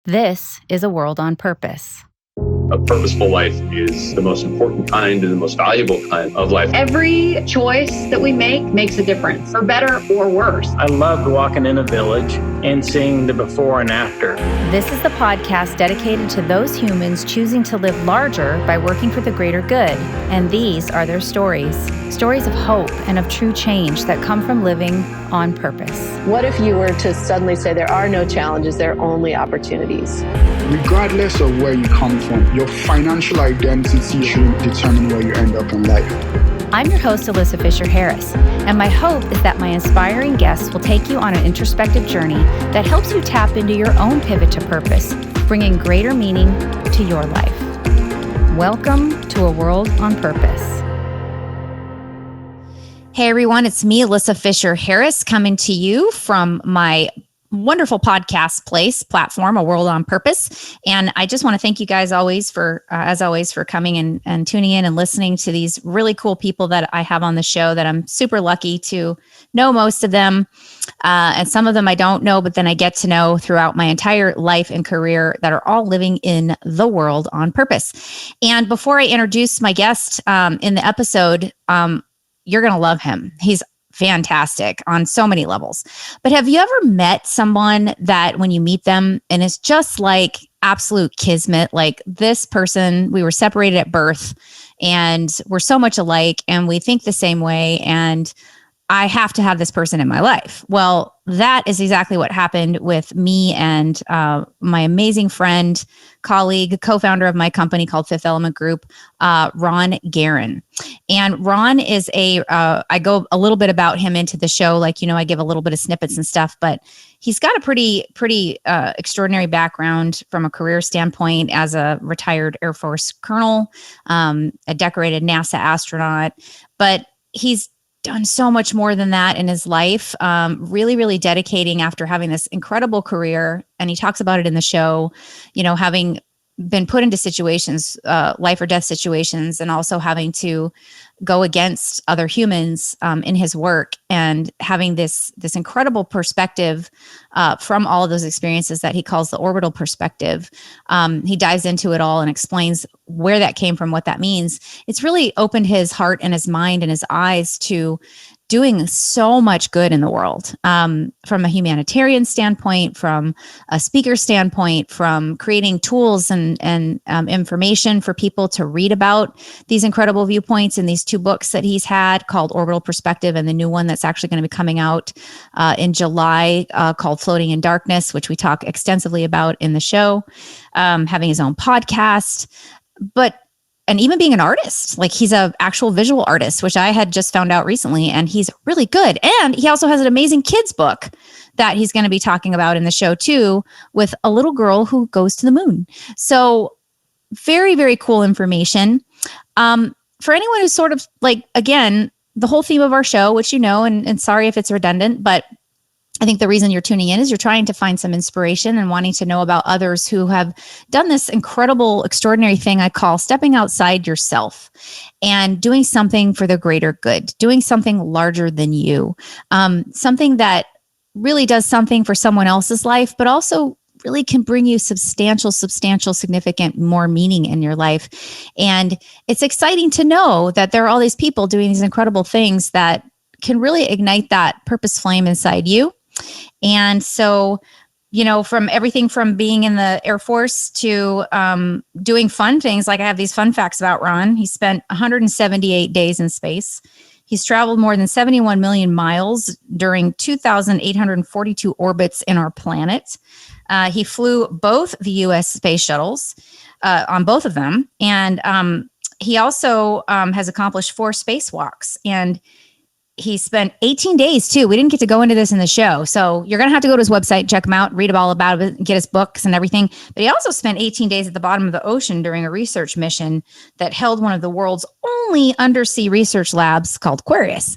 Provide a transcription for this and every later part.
This is A World on Purpose. A purposeful life is the most important kind and the most valuable kind of life. Every choice that we make makes a difference, for better or worse. I loved walking in a village and seeing the before and after. This is the podcast dedicated to those humans choosing to live larger by working for the greater good. And these are their stories. Stories of hope and of true change that come from living on purpose. What if you were to suddenly say there are no challenges, there are only opportunities? Regardless of where you come from, your financial identity shouldn't determine where you end up in life. I'm your host, Alyssa Fisher-Harris, and my hope is that my inspiring guests will take you on an introspective journey that helps you tap into your own pivot to purpose, bringing greater meaning to your life. Welcome to A World on Purpose. Hey everyone, it's me, Alyssa Fisher-Harris, coming to you from my wonderful podcast platform, A World on Purpose. And I just want to thank you guys as always for coming and tuning in and listening to these really cool people that I have on the show that I'm super lucky to know most of them. And some of them I don't know, but then I get to know throughout my entire life and career that are all living in the world on purpose. And before I introduce my guest in the episode, you're going to love him. He's fantastic on so many levels. But have you ever met someone that when you meet them and it's just like absolute kismet, like this person, we were separated at birth and we're so much alike and we think the same way and I have to have this person in my life? Well, that is exactly what happened with me and my amazing friend, colleague, co-founder of my company called Fifth Element Group, Ron Garan. And Ron is I go a little bit about him into the show, like, I give a little bit of snippets and stuff, but he's got a pretty extraordinary background from a career standpoint as a retired Air Force colonel, a decorated NASA astronaut, but he's done so much more than that in his life, really dedicating after having this incredible career. And he talks about it in the show, having been put into situations, life or death situations, and also having to go against other humans in his work and having this incredible perspective from all of those experiences that he calls the orbital perspective. He dives into it all and explains where that came from, what that means. It's really opened his heart and his mind and his eyes to doing so much good in the world, from a humanitarian standpoint, from a speaker standpoint, from creating tools and information for people to read about these incredible viewpoints in these two books that he's had called Orbital Perspective and the new one that's actually going to be coming out in July called Floating in Darkness, which we talk extensively about in the show, having his own podcast, and even being an artist. Like he's an actual visual artist, which I had just found out recently, and he's really good. And he also has an amazing kids book that he's going to be talking about in the show too, with a little girl who goes to the moon. So very, very cool information. For anyone who's sort of like, again, the whole theme of our show, which and sorry if it's redundant, but I think the reason you're tuning in is you're trying to find some inspiration and wanting to know about others who have done this incredible, extraordinary thing I call stepping outside yourself and doing something for the greater good, doing something larger than you, something that really does something for someone else's life, but also really can bring you substantial, significant, more meaning in your life. And it's exciting to know that there are all these people doing these incredible things that can really ignite that purpose flame inside you. And so, from everything from being in the Air Force to doing fun things, like I have these fun facts about Ron. He spent 178 days in space. He's traveled more than 71 million miles during 2,842 orbits in our planet. He flew both the U.S. space shuttles on both of them. And he also has accomplished 4 spacewalks. And he spent 18 days too. We didn't get to go into this in the show. So you're going to have to go to his website, check him out, read all about it, get his books and everything. But he also spent 18 days at the bottom of the ocean during a research mission that held one of the world's only undersea research labs called Aquarius.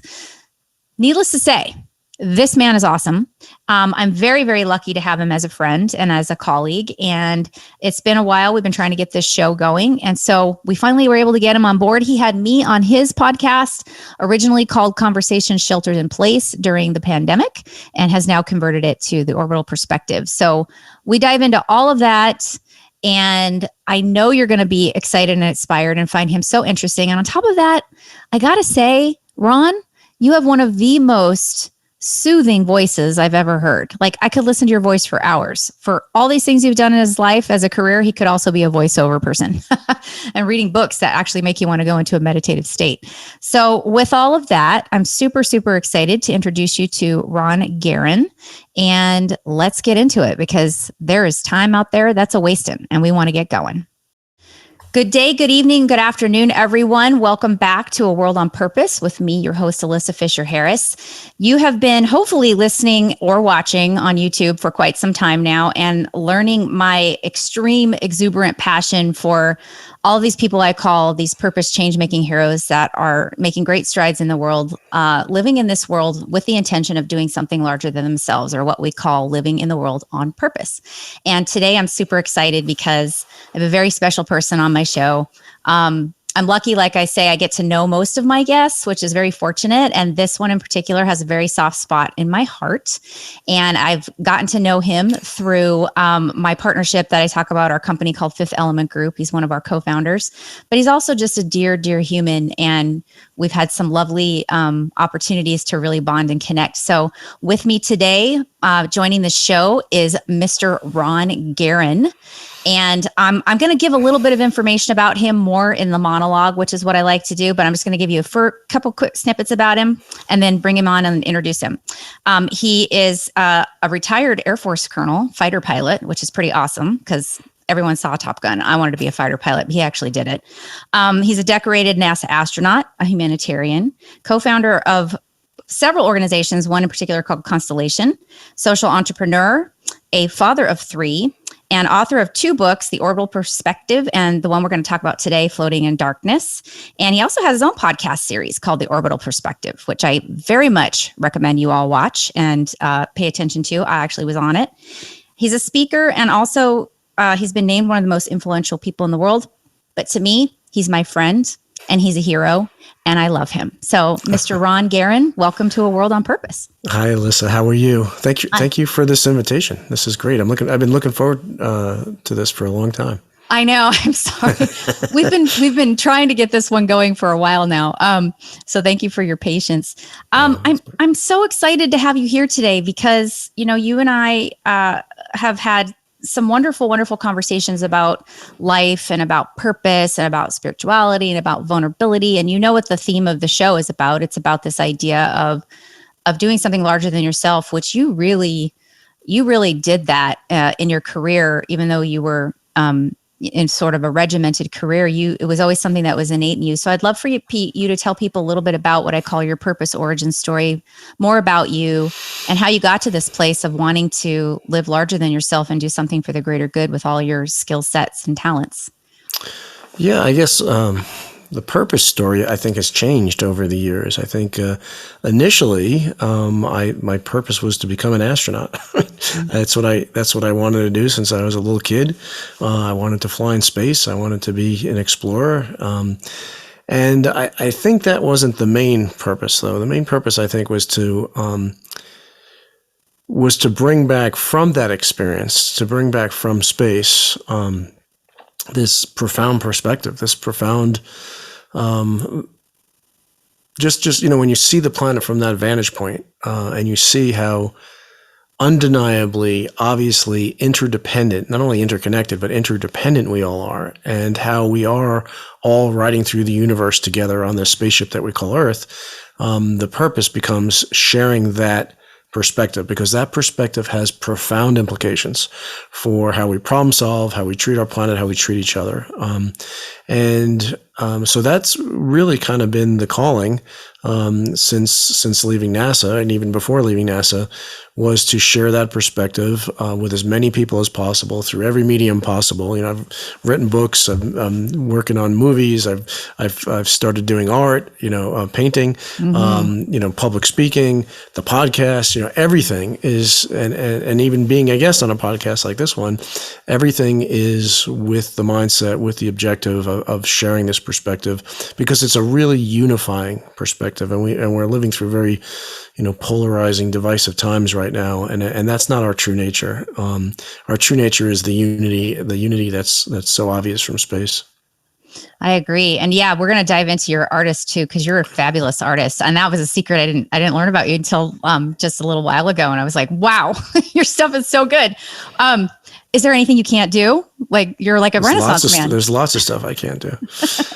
Needless to say, this man is awesome. I'm very, very lucky to have him as a friend and as a colleague. And it's been a while. We've been trying to get this show going. And so we finally were able to get him on board. He had me on his podcast, originally called Conversations Sheltered in Place during the pandemic, and has now converted it to the Orbital Perspective. So we dive into all of that. And I know you're going to be excited and inspired and find him so interesting. And on top of that, I got to say, Ron, you have one of the most soothing voices I've ever heard. Like, I could listen to your voice for hours. For all these things you've done in his life as a career, he could also be a voiceover person and reading books that actually make you want to go into a meditative state. So with all of that, I'm super, super excited to introduce you to Ron Garan. And let's get into it, because there is time out there that's a wasting and we want to get going. Good day, good evening, good afternoon, everyone. Welcome back to A World on Purpose with me, your host, Alyssa Fisher Harris. You have been hopefully listening or watching on YouTube for quite some time now and learning my extreme exuberant passion for all these people I call these purpose change-making heroes that are making great strides in the world, living in this world with the intention of doing something larger than themselves, or what we call living in the world on purpose. And today I'm super excited because I have a very special person on my show. I'm lucky, like I say, I get to know most of my guests, which is very fortunate. And this one in particular has a very soft spot in my heart. And I've gotten to know him through my partnership that I talk about, our company called Fifth Element Group. He's one of our co-founders, but he's also just a dear, dear human. And we've had some lovely opportunities to really bond and connect. So with me today, joining the show is Mr. Ron Garan. And I'm going to give a little bit of information about him more in the monologue, which is what I like to do. But I'm just going to give you a couple quick snippets about him and then bring him on and introduce him. He is a retired Air Force colonel, fighter pilot, which is pretty awesome because everyone saw Top Gun. I wanted to be a fighter pilot, but he actually did it. He's a decorated NASA astronaut, a humanitarian, co-founder of several organizations, one in particular called Constellation, social entrepreneur, a father of 3, and author of 2 books, The Orbital Perspective and the one we're going to talk about today, Floating in Darkness. And he also has his own podcast series called The Orbital Perspective, which I very much recommend you all watch and pay attention to. I actually was on it. He's a speaker, and also he's been named one of the most influential people in the world. But to me, he's my friend and he's a hero, and I love him. So, Mr. Ron Garan, welcome to A World on Purpose. Hi, Alyssa. How are you? Thank you for this invitation. This is great. I've been looking forward to this for a long time. I know. I'm sorry. We've been trying to get this one going for a while now. So thank you for your patience. I'm so excited to have you here today because you and I have had some wonderful, wonderful conversations about life and about purpose and about spirituality and about vulnerability. And you know what the theme of the show is about. It's about this idea of doing something larger than yourself, which you really did that in your career, even though you were in sort of a regimented career. It was always something that was innate in you. So I'd love for you, Pete, to tell people a little bit about what I call your purpose origin story, more about you and how you got to this place of wanting to live larger than yourself and do something for the greater good with all your skill sets and talents. Yeah, I guess the purpose story, I think, has changed over the years. I think initially, my purpose was to become an astronaut. That's what I wanted to do since I was a little kid. I wanted to fly in space. I wanted to be an explorer. And I think that wasn't the main purpose, though. The main purpose, I think, was to bring back from that experience, to bring back from space, this profound perspective, this profound, just when you see the planet from that vantage point, and you see how undeniably, obviously interdependent, not only interconnected, but interdependent we all are, and how we are all riding through the universe together on this spaceship that we call Earth, the purpose becomes sharing that perspective, because that perspective has profound implications for how we problem solve, how we treat our planet, how we treat each other. And so that's really kind of been the calling since leaving NASA, and even before leaving NASA, was to share that perspective with as many people as possible through every medium possible. I've written books. I'm working on movies. I've started doing art. Painting. Public speaking. The podcast. Everything is, and even being a guest on a podcast like this one, everything is with the mindset, with the objective of sharing this perspective, because it's a really unifying perspective, and we're living through very, polarizing, divisive times right now, and that's not our true nature. Our true nature is the unity that's so obvious from space. I agree. And yeah, we're going to dive into your artist too, because you're a fabulous artist. And that was a secret I didn't learn about you until just a little while ago. And I was like, wow, your stuff is so good. Is there anything you can't do? Like, you're like a Renaissance man. There's lots of stuff I can't do.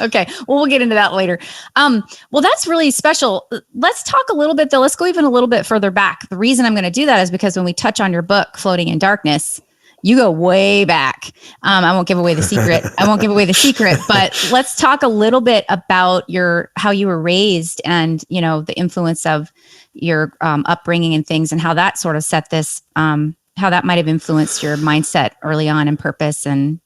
Okay. Well, we'll get into that later. Well, that's really special. Let's talk a little bit though. Let's go even a little bit further back. The reason I'm going to do that is because when we touch on your book, Floating in Darkness, you go way back. I won't give away the secret. But let's talk a little bit about how you were raised, and the influence of your upbringing and things, and how that sort of set this. How that might have influenced your mindset early on and purpose. And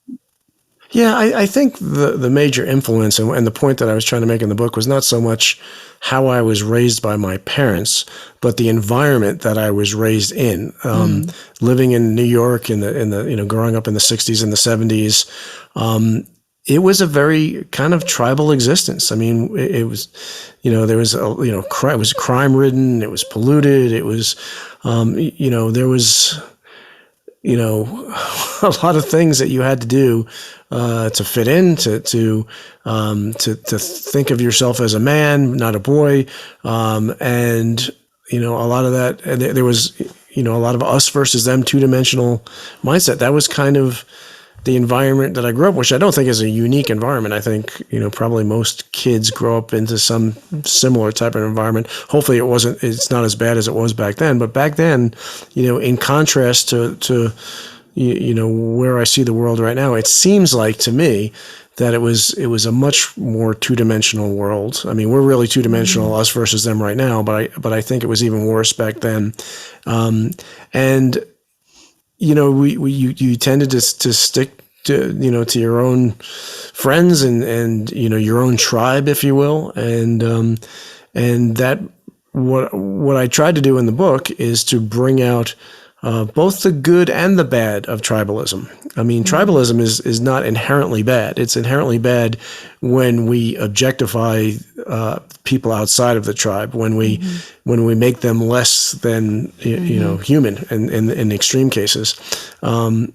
yeah, I think the major influence and the point that I was trying to make in the book was not so much how I was raised by my parents, but the environment that I was raised in. Living in New York in the growing up in the 60s and the 70s, it was a very kind of tribal existence. I mean, it was, there was it was crime ridden. It was polluted. It was, there was, a lot of things that you had to do to fit in, to think of yourself as a man, not a boy, and a lot of that. And there was a lot of us versus them, two-dimensional mindset. That was kind of the environment that I grew up, which I don't think is a unique environment. I think, probably most kids grow up into some similar type of environment. Hopefully it's not as bad as it was back then. But back then, in contrast to where I see the world right now, it seems like to me that it was a much more two-dimensional world. I mean, we're really two-dimensional, us versus them right now, but I think it was even worse back then. You tended to stick to your own friends and your own tribe, if you will, and that what I tried to do in the book is to bring out both the good and the bad of tribalism. I mean, tribalism is not inherently bad. It's inherently bad when we objectify people outside of the tribe, when we make them less than human, in extreme cases, and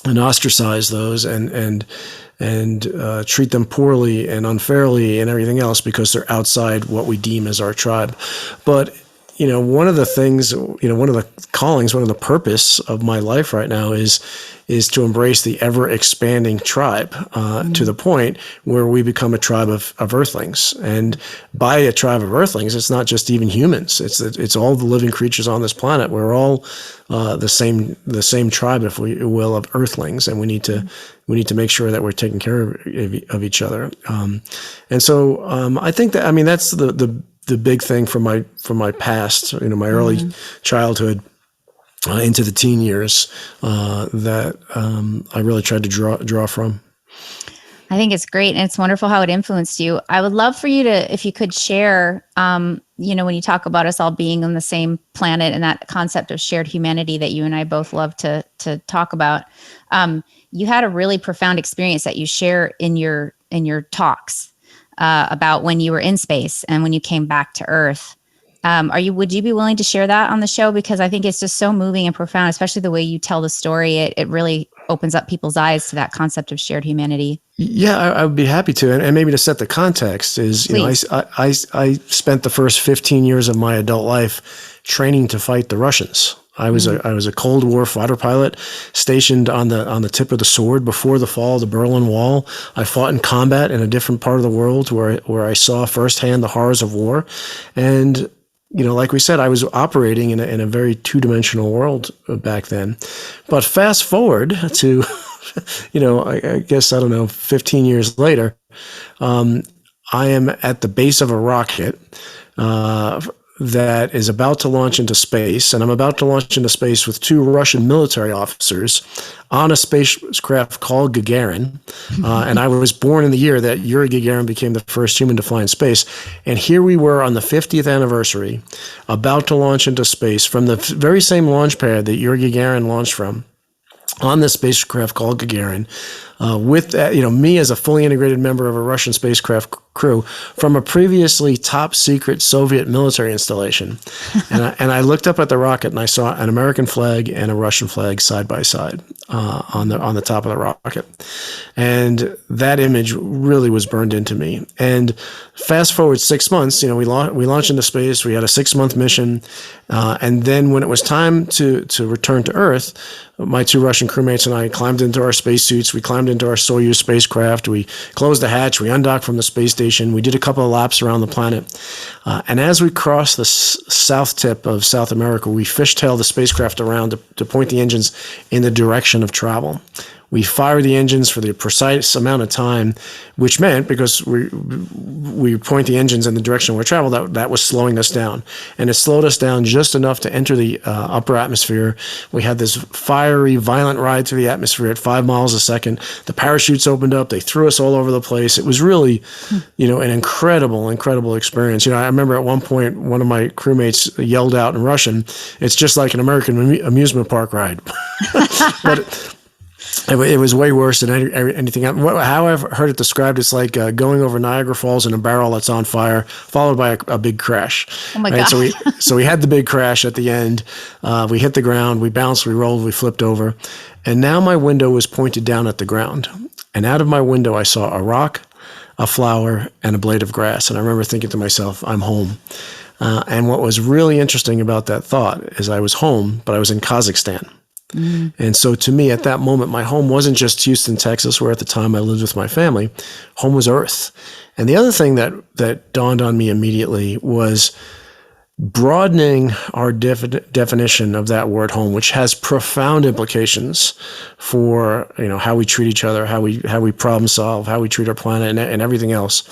ostracize those and treat them poorly and unfairly and everything else because they're outside what we deem as our tribe. But one of the things, one of the callings, one of the purpose of my life right now is to embrace the ever expanding tribe to the point where we become a tribe of earthlings. And by a tribe of earthlings, it's not just even humans. It's all the living creatures on this planet. We're all the same tribe, if we will, of earthlings, and we need to make sure that we're taking care of each other. And so I think that that's the big thing from my past, my early childhood into the teen years that I really tried to draw from. I think it's great, and it's wonderful how it influenced you. I would love for you to, if you could share, when you talk about us all being on the same planet and that concept of shared humanity that you and I both love to talk about. You had a really profound experience that you share in your talks. About when you were in space and when you came back to Earth. Would you be willing to share that on the show? Because I think it's just so moving and profound, especially the way you tell the story. It really opens up people's eyes to that concept of shared humanity. Yeah, I would be happy to. And maybe to set the context is, I spent the first 15 years of my adult life training to fight the Russians. I was a Cold War fighter pilot stationed on the tip of the sword before the fall of the Berlin Wall. I fought in combat in a different part of the world where I saw firsthand the horrors of war. And, like we said, I was operating in a very two-dimensional world back then. But fast forward to I guess, I don't know, 15 years later, I am at the base of a rocket that is about to launch into space, and I'm about to launch into space with 2 Russian military officers on a spacecraft called Gagarin. And I was born in the year that Yuri Gagarin became the first human to fly in space. And here we were on the 50th anniversary, about to launch into space from the very same launch pad that Yuri Gagarin launched from, on this spacecraft called Gagarin, with me as a fully integrated member of a Russian spacecraft crew from a previously top secret Soviet military installation. And I looked up at the rocket and I saw an American flag and a Russian flag side by side on the top of the rocket. And that image really was burned into me. And fast forward 6 months, we launched into space. We had a 6-month mission. And then when it was time to return to Earth, my 2 Russian crewmates and I climbed into our spacesuits. We climbed into our Soyuz spacecraft. We closed the hatch. We undocked from the space station. We did a couple of laps around the planet. And as we crossed the south tip of South America, we fishtailed the spacecraft around to point the engines in the direction of travel. We fired the engines for the precise amount of time, which meant, because we point the engines in the direction we're travel, that was slowing us down. And it slowed us down just enough to enter the upper atmosphere. We had this fiery, violent ride through the atmosphere at 5 miles a second. The parachutes opened up. They threw us all over the place. It was really, an incredible, incredible experience. I remember at one point, one of my crewmates yelled out in Russian, "It's just like an American amusement park ride." But it was way worse than anything else. How I've heard it described, it's like going over Niagara Falls in a barrel that's on fire, followed by a big crash. Oh my God. So we had the big crash at the end. We hit the ground. We bounced. We rolled. We flipped over. And now my window was pointed down at the ground. And out of my window, I saw a rock, a flower, and a blade of grass. And I remember thinking to myself, I'm home. And what was really interesting about that thought is I was home, but I was in Kazakhstan. And so to me, at that moment, my home wasn't just Houston, Texas, where at the time I lived with my family. Home was Earth. And the other thing that dawned on me immediately was broadening our definition of that word home, which has profound implications for how we treat each other, how we problem solve, how we treat our planet, and everything else.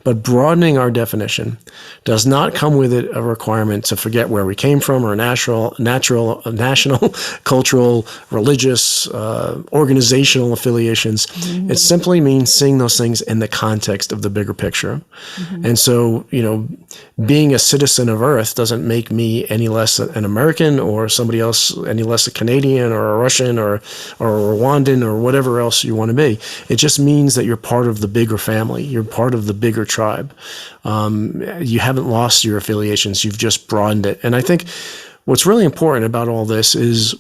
But broadening our definition does not come with it a requirement to forget where we came from, or national, cultural, religious, organizational affiliations. Mm-hmm. It simply means seeing those things in the context of the bigger picture. Mm-hmm. And so, being a citizen of Earth doesn't make me any less an American, or somebody else any less a Canadian or a Russian or a Rwandan or whatever else you want to be. It just means that you're part of the bigger family. You're part of the bigger tribe. You haven't lost your affiliations. You've just broadened it. And I think what's really important about all this is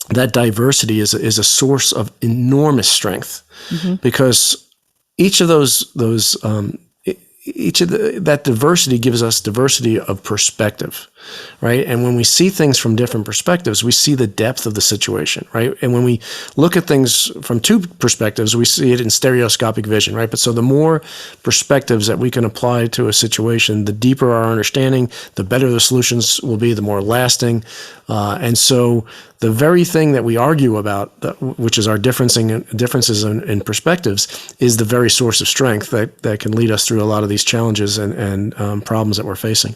that diversity is a source of enormous strength, mm-hmm. because each of that diversity gives us diversity of perspective, right? And when we see things from different perspectives, we see the depth of the situation, right? And when we look at things from 2 perspectives, we see it in stereoscopic vision, right? But so the more perspectives that we can apply to a situation, the deeper our understanding, the better the solutions will be, the more lasting. And so the very thing that we argue about, which is our differences in perspectives, is the very source of strength that can lead us through a lot of these challenges and problems that we're facing.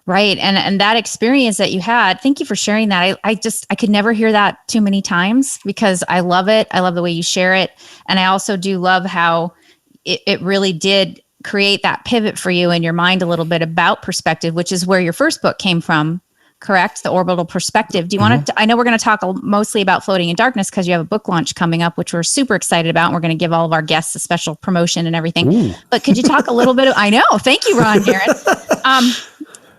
Right. And that experience that you had, thank you for sharing that. I could never hear that too many times, because I love it. I love the way you share it. And I also do love how it really did create that pivot for you in your mind a little bit about perspective, which is where your first book came from. Correct? The Orbital Perspective. Do you want to, I know we're going to talk mostly about Floating in Darkness because you have a book launch coming up, which we're super excited about. And we're going to give all of our guests a special promotion and everything. Ooh. But could you talk a little bit I know. Thank you, Ron Garan.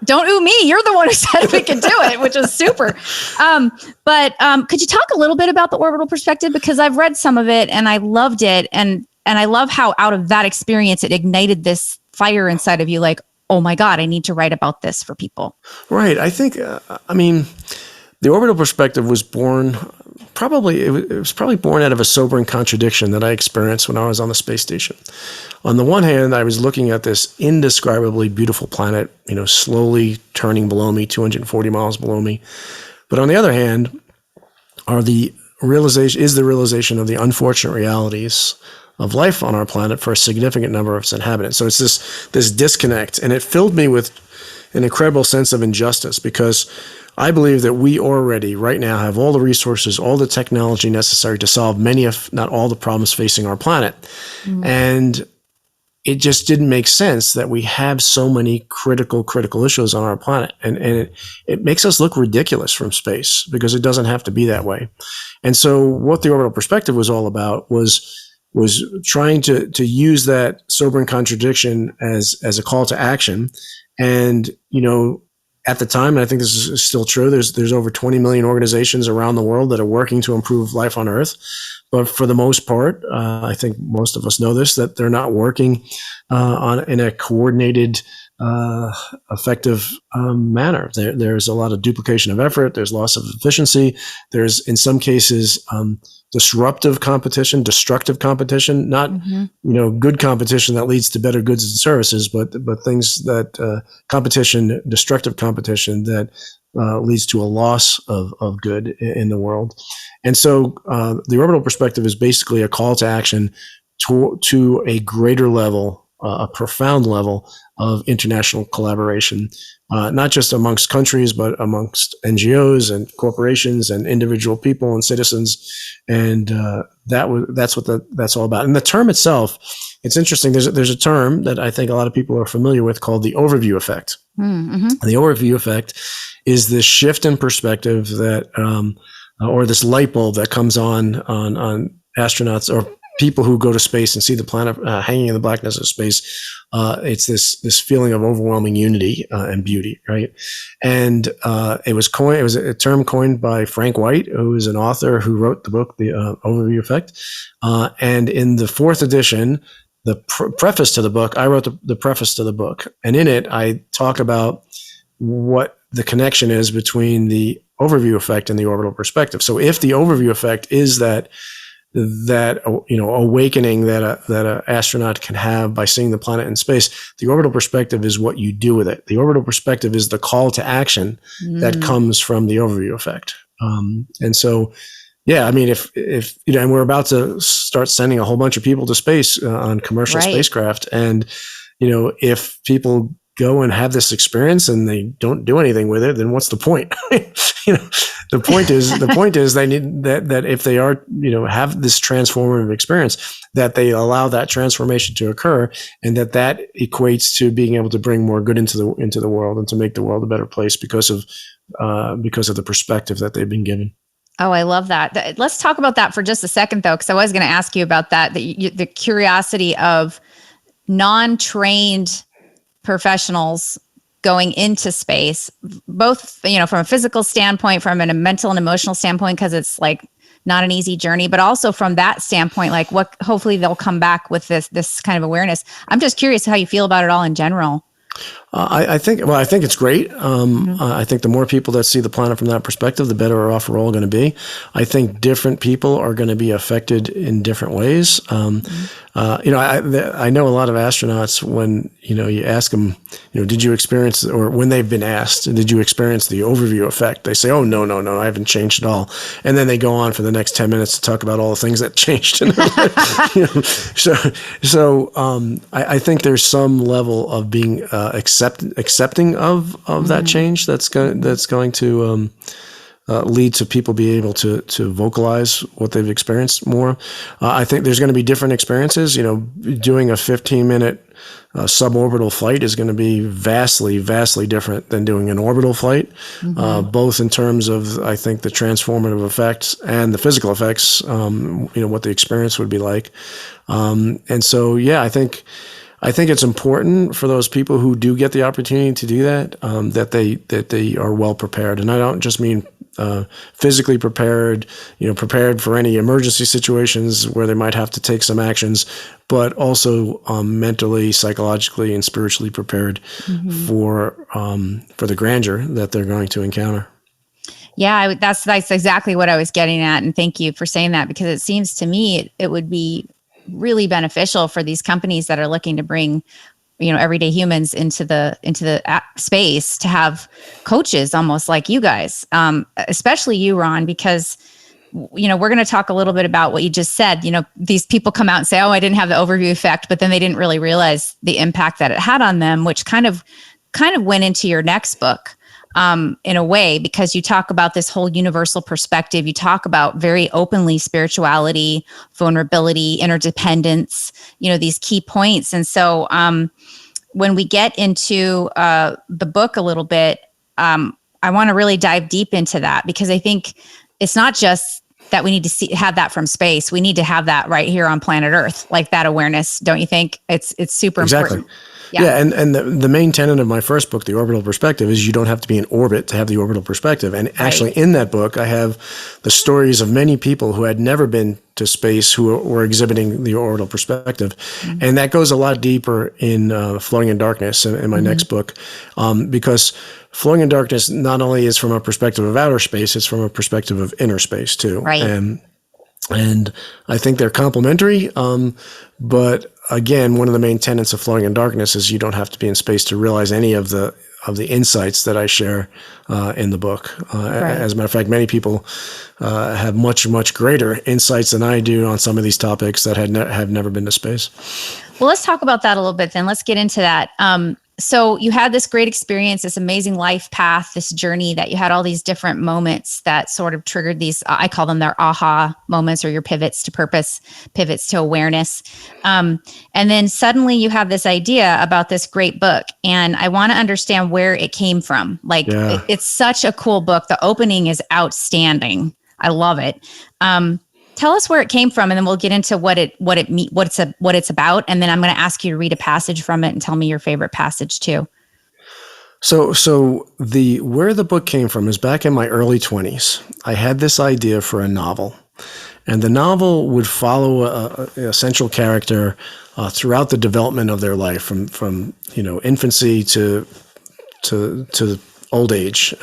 Don't ooh me. You're the one who said we could do it, which was super. But could you talk a little bit about the Orbital Perspective? Because I've read some of it and I loved it. And I love how out of that experience, it ignited this fire inside of you, like, oh my God, I need to write about this for people. Right. I think, the Orbital Perspective was born, it was probably born out of a sobering contradiction that I experienced when I was on the space station. On the one hand, I was looking at this indescribably beautiful planet, slowly turning below me, 240 miles below me. But on the other hand, are the the realization of the unfortunate realities of life on our planet for a significant number of its inhabitants. So it's this disconnect, and it filled me with an incredible sense of injustice, because I believe that we already right now have all the resources, all the technology necessary to solve many, if not all, the problems facing our planet. And it just didn't make sense that we have so many critical issues on our planet. And it makes us look ridiculous from space, because it doesn't have to be that way. And so what the Orbital Perspective was all about was trying to use that sobering contradiction as a call to action. And, at the time, and I think this is still true, there's over 20 million organizations around the world that are working to improve life on Earth. But for the most part, I think most of us know this, that they're not working in a coordinated, effective manner. There's a lot of duplication of effort. There's loss of efficiency. There's, in some cases, destructive competition, not good competition that leads to better goods and services, but things that destructive competition that leads to a loss of good in the world. And so the Orbital Perspective is basically a call to action to a greater level, a profound level of international collaboration, not just amongst countries, but amongst NGOs and corporations and individual people and citizens. And that's what that's all about. And the term itself, it's interesting. There's a term that I think a lot of people are familiar with called the overview effect. Mm-hmm. The overview effect is this shift in perspective that, or this light bulb that comes on astronauts or people who go to space and see the planet hanging in the blackness of space. It's this feeling of overwhelming unity and beauty, right? And it was a term coined by Frank White, who is an author who wrote the book, The Overview Effect. And in the 4th edition, the preface to the book, I wrote the preface to the book. And in it, I talk about what the connection is between the overview effect and the orbital perspective. So if the overview effect is that awakening that an astronaut can have by seeing the planet in space, the orbital perspective is what you do with it. The orbital perspective is the call to action that comes from the overview effect. And so, yeah, I mean, if and we're about to start sending a whole bunch of people to space on commercial spacecraft, and if people go and have this experience and they don't do anything with it, then what's the point? The point is they need that if they are, have this transformative experience, that they allow that transformation to occur, and that equates to being able to bring more good into the world and to make the world a better place because of the perspective that they've been given. Oh, I love that. Let's talk about that for just a second, though, because I was going to ask you about that, the curiosity of non-trained professionals going into space, both, from a physical standpoint, from a mental and emotional standpoint, because it's like not an easy journey, but also from that standpoint, like hopefully they'll come back with this kind of awareness. I'm just curious how you feel about it all in general. I think it's great. I think the more people that see the planet from that perspective, the better off we're all going to be. I think different people are going to be affected in different ways. I know a lot of astronauts when, you ask them, did you experience, or when they've been asked, did you experience the overview effect? They say, oh, no, I haven't changed at all. And then they go on for the next 10 minutes to talk about all the things that changed. I think there's some level of being accepting of that change that's going to lead to people being able to vocalize what they've experienced more. I think there's going to be different experiences. Doing a 15-minute suborbital flight is going to be vastly different than doing an orbital flight, both in terms of, I think, the transformative effects and the physical effects, what the experience would be like. And so, yeah, I think it's important for those people who do get the opportunity to do that, that they are well prepared. And I don't just mean physically prepared, prepared for any emergency situations where they might have to take some actions, but also mentally, psychologically, and spiritually prepared for the grandeur that they're going to encounter. Yeah, that's exactly what I was getting at, and thank you for saying that, because it seems to me it would be really beneficial for these companies that are looking to bring, everyday humans into the space, to have coaches almost like you guys, especially you, Ron, because we're going to talk a little bit about what you just said. These people come out and say, oh, I didn't have the overview effect, but then they didn't really realize the impact that it had on them, which kind of went into your next book. In a way, because you talk about this whole universal perspective. You talk about very openly spirituality, vulnerability, interdependence, these key points. And so when we get into the book a little bit, I want to really dive deep into that, because I think it's not just that we need to have that from space. We need to have that right here on planet Earth, like that awareness. Don't you think? It's super important. Yeah, and the main tenet of my first book, The Orbital Perspective, is you don't have to be in orbit to have the orbital perspective. And actually in that book, I have the stories of many people who had never been to space who were exhibiting the orbital perspective. Mm-hmm. And that goes a lot deeper in Floating in Darkness in my next book, because Floating in Darkness not only is from a perspective of outer space, it's from a perspective of inner space too. Right. And I think they're complementary, but again, one of the main tenets of Floating in Darkness is you don't have to be in space to realize any of the insights that I share in the book. As a matter of fact, many people have much, much greater insights than I do on some of these topics that have never been to space. Well, let's talk about that a little bit then. Let's get into that. So you had this great experience, this amazing life path, this journey that you had all these different moments that sort of triggered these, I call them their aha moments, or your pivots to purpose, pivots to awareness. And then suddenly you have this idea about this great book. And I want to understand where it came from. It's such a cool book. The opening is outstanding. I love it. Tell us where it came from, and then we'll get into what it's about. And then I'm going to ask you to read a passage from it and tell me your favorite passage too. So where the book came from is back in my early 20s. I had this idea for a novel, and the novel would follow a central character throughout the development of their life, from infancy to old age,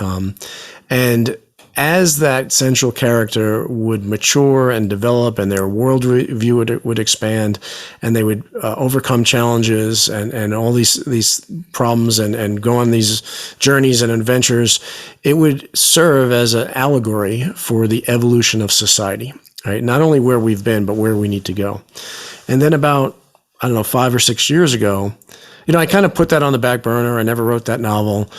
and as that central character would mature and develop, and their worldview would expand, and they would overcome challenges and all these problems and go on these journeys and adventures, it would serve as an allegory for the evolution of society, right? Not only where we've been, but where we need to go. And then about, 5 or 6 years ago, I kind of put that on the back burner. I never wrote that novel.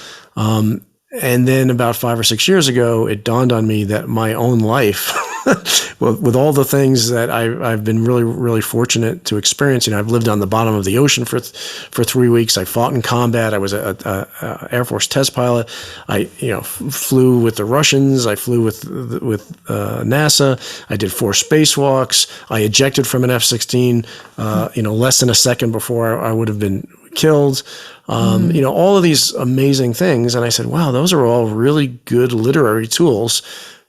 And then about 5 or 6 years ago, it dawned on me that my own life, with all the things that I've been really, really fortunate to experience. I've lived on the bottom of the ocean for 3 weeks. I fought in combat. I was a Air Force test pilot. I flew with the Russians. I flew with NASA. I did 4 spacewalks. I ejected from an F-16, less than a second before I would have been killed. All of these amazing things. And I said, wow, those are all really good literary tools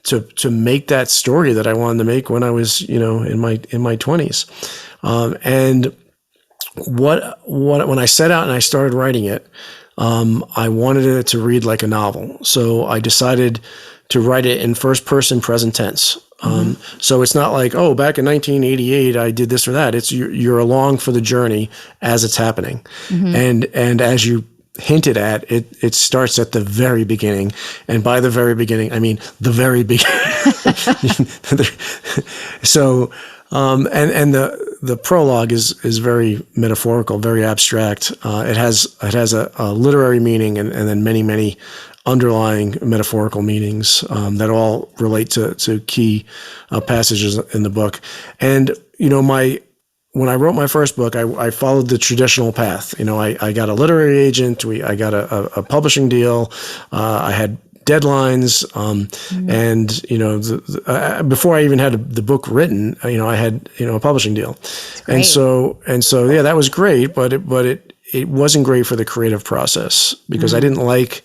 to make that story that I wanted to make when I was, in my 20s. And when I set out and I started writing it, I wanted it to read like a novel. So I decided to write it in first person present tense. So it's not like, oh, back in 1988, I did this or that. It's you're along for the journey as it's happening. And as you hinted at, it starts at the very beginning. And by the very beginning, I mean the very beginning. So, and the prologue is very metaphorical, very abstract. It has a literary meaning and then many, many underlying metaphorical meanings that all relate to key passages in the book. And when I wrote my first book, I followed the traditional path. I got a literary agent. I got a publishing deal. I had deadlines, and before I even had the book written, I had a publishing deal, and so yeah, that was great. But it wasn't great for the creative process because I didn't like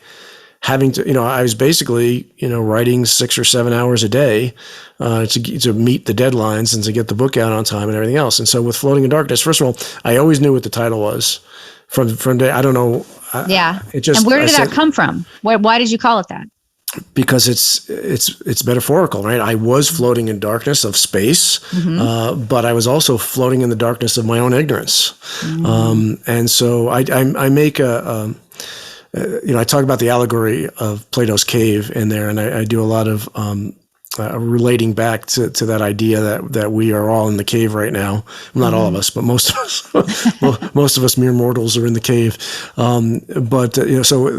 having to, I was basically, writing 6 or 7 hours a day to meet the deadlines and to get the book out on time and everything else. And so with Floating in Darkness, first of all, I always knew what the title was from day. I don't know. It just. And where did that come from? Why did you call it that? Because it's metaphorical, right? I was floating in darkness of space, but I was also floating in the darkness of my own ignorance. And so I make I talk about the allegory of Plato's cave in there, and I do a lot of relating back to that idea that we are all in the cave right now. Not all of us, but most of us. Well, most of us mere mortals are in the cave. So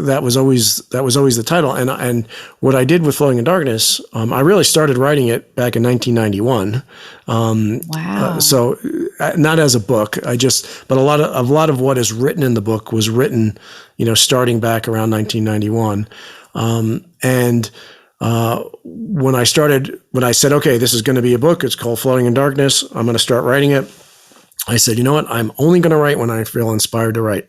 that was always the title. And what I did with Floating in Darkness, I really started writing it back in 1991. Wow. So not as a book. But a lot of what is written in the book was written, starting back around 1991. When I said, okay, this is going to be a book, it's called Floating in Darkness, I'm going to start writing it. I said, you know what? I'm only going to write when I feel inspired to write.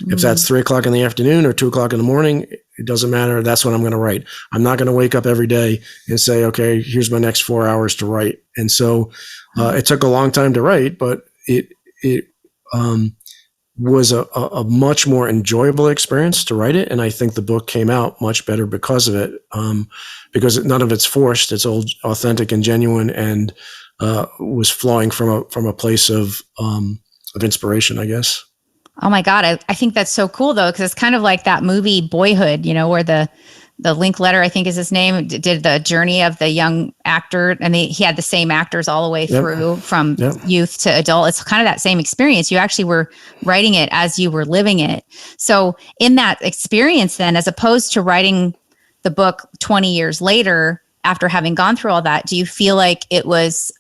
If that's 3:00 in the afternoon or 2:00 in the morning, it doesn't matter. That's what I'm going to write. I'm not going to wake up every day and say, okay, here's my next 4 hours to write. And so it took a long time to write, but it was a much more enjoyable experience to write it. And I think the book came out much better because of it, because none of it's forced. It's all authentic and genuine, and was flowing from a place of inspiration, I guess. Oh my God. I think that's so cool though, because it's kind of like that movie Boyhood, where the Linklater, I think is his name, did the journey of the young actor, and he had the same actors all the way through from youth to adult. It's kind of that same experience. You actually were writing it as you were living it. So in that experience then, as opposed to writing the book 20 years later, after having gone through all that, do you feel like it was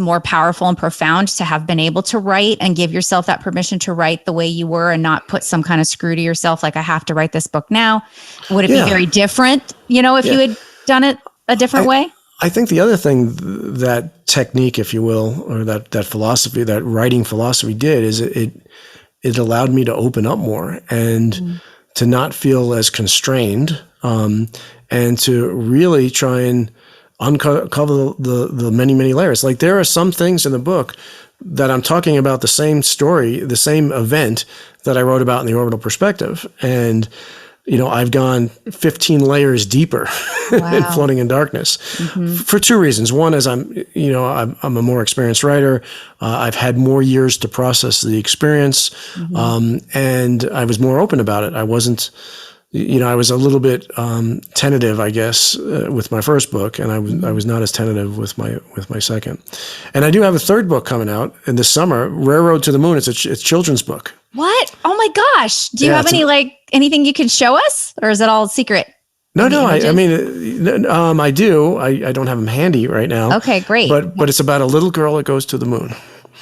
more powerful and profound to have been able to write and give yourself that permission to write the way you were and not put some kind of screw to yourself, like I have to write this book now? Would it be very different, if you had done it a different way? I think the other thing that technique, if you will, or that philosophy, that writing philosophy did, is it allowed me to open up more and to not feel as constrained, and to really try and uncover the many, many layers. Like, there are some things in the book that I'm talking about the same story, the same event that I wrote about in the Orbital Perspective. And, I've gone 15 layers deeper in Floating in Darkness for two reasons. One is I'm a more experienced writer. I've had more years to process the experience. And I was more open about it. I wasn't, I was a little bit tentative, I guess, with my first book, and I was not as tentative with my second. And I do have a third book coming out in this summer, Railroad to the Moon. It's a children's book. What? Oh my gosh! Do you have anything you can show us, or is it all secret? No. I do. I don't have them handy right now. Okay, great. But it's about a little girl that goes to the moon.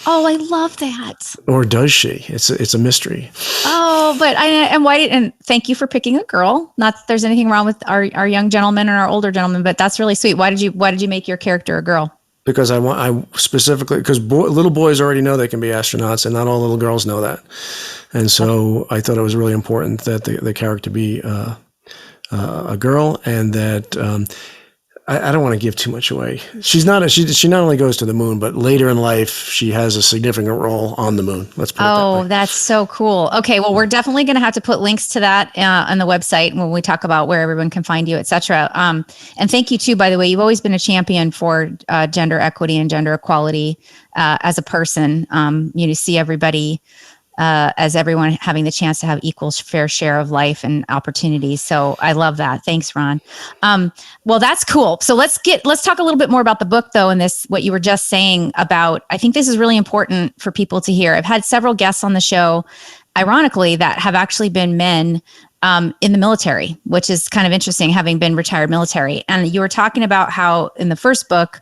Oh, I love that. Or does she? It's a mystery. Oh, and thank you for picking a girl. Not that there's anything wrong with our young gentlemen and our older gentlemen, but that's really sweet. Why did you make your character a girl? Because I specifically, because little boys already know they can be astronauts, and not all little girls know that. And so I thought it was really important that the character be a girl, and that I don't want to give too much away. She not only goes to the moon, but later in life, she has a significant role on the moon. Let's put it that way. Oh, that's so cool. Okay, well, we're definitely going to have to put links to that on the website when we talk about where everyone can find you, et cetera. And thank you too, by the way. You've always been a champion for gender equity and gender equality as a person. You see everybody as everyone having the chance to have equal fair share of life and opportunities. So I love that. Thanks, Ron. Well, that's cool. So let's talk a little bit more about the book though, and what you were just saying about, I think this is really important for people to hear. I've had several guests on the show, ironically, that have actually been men in the military, which is kind of interesting, having been retired military. And you were talking about how in the first book,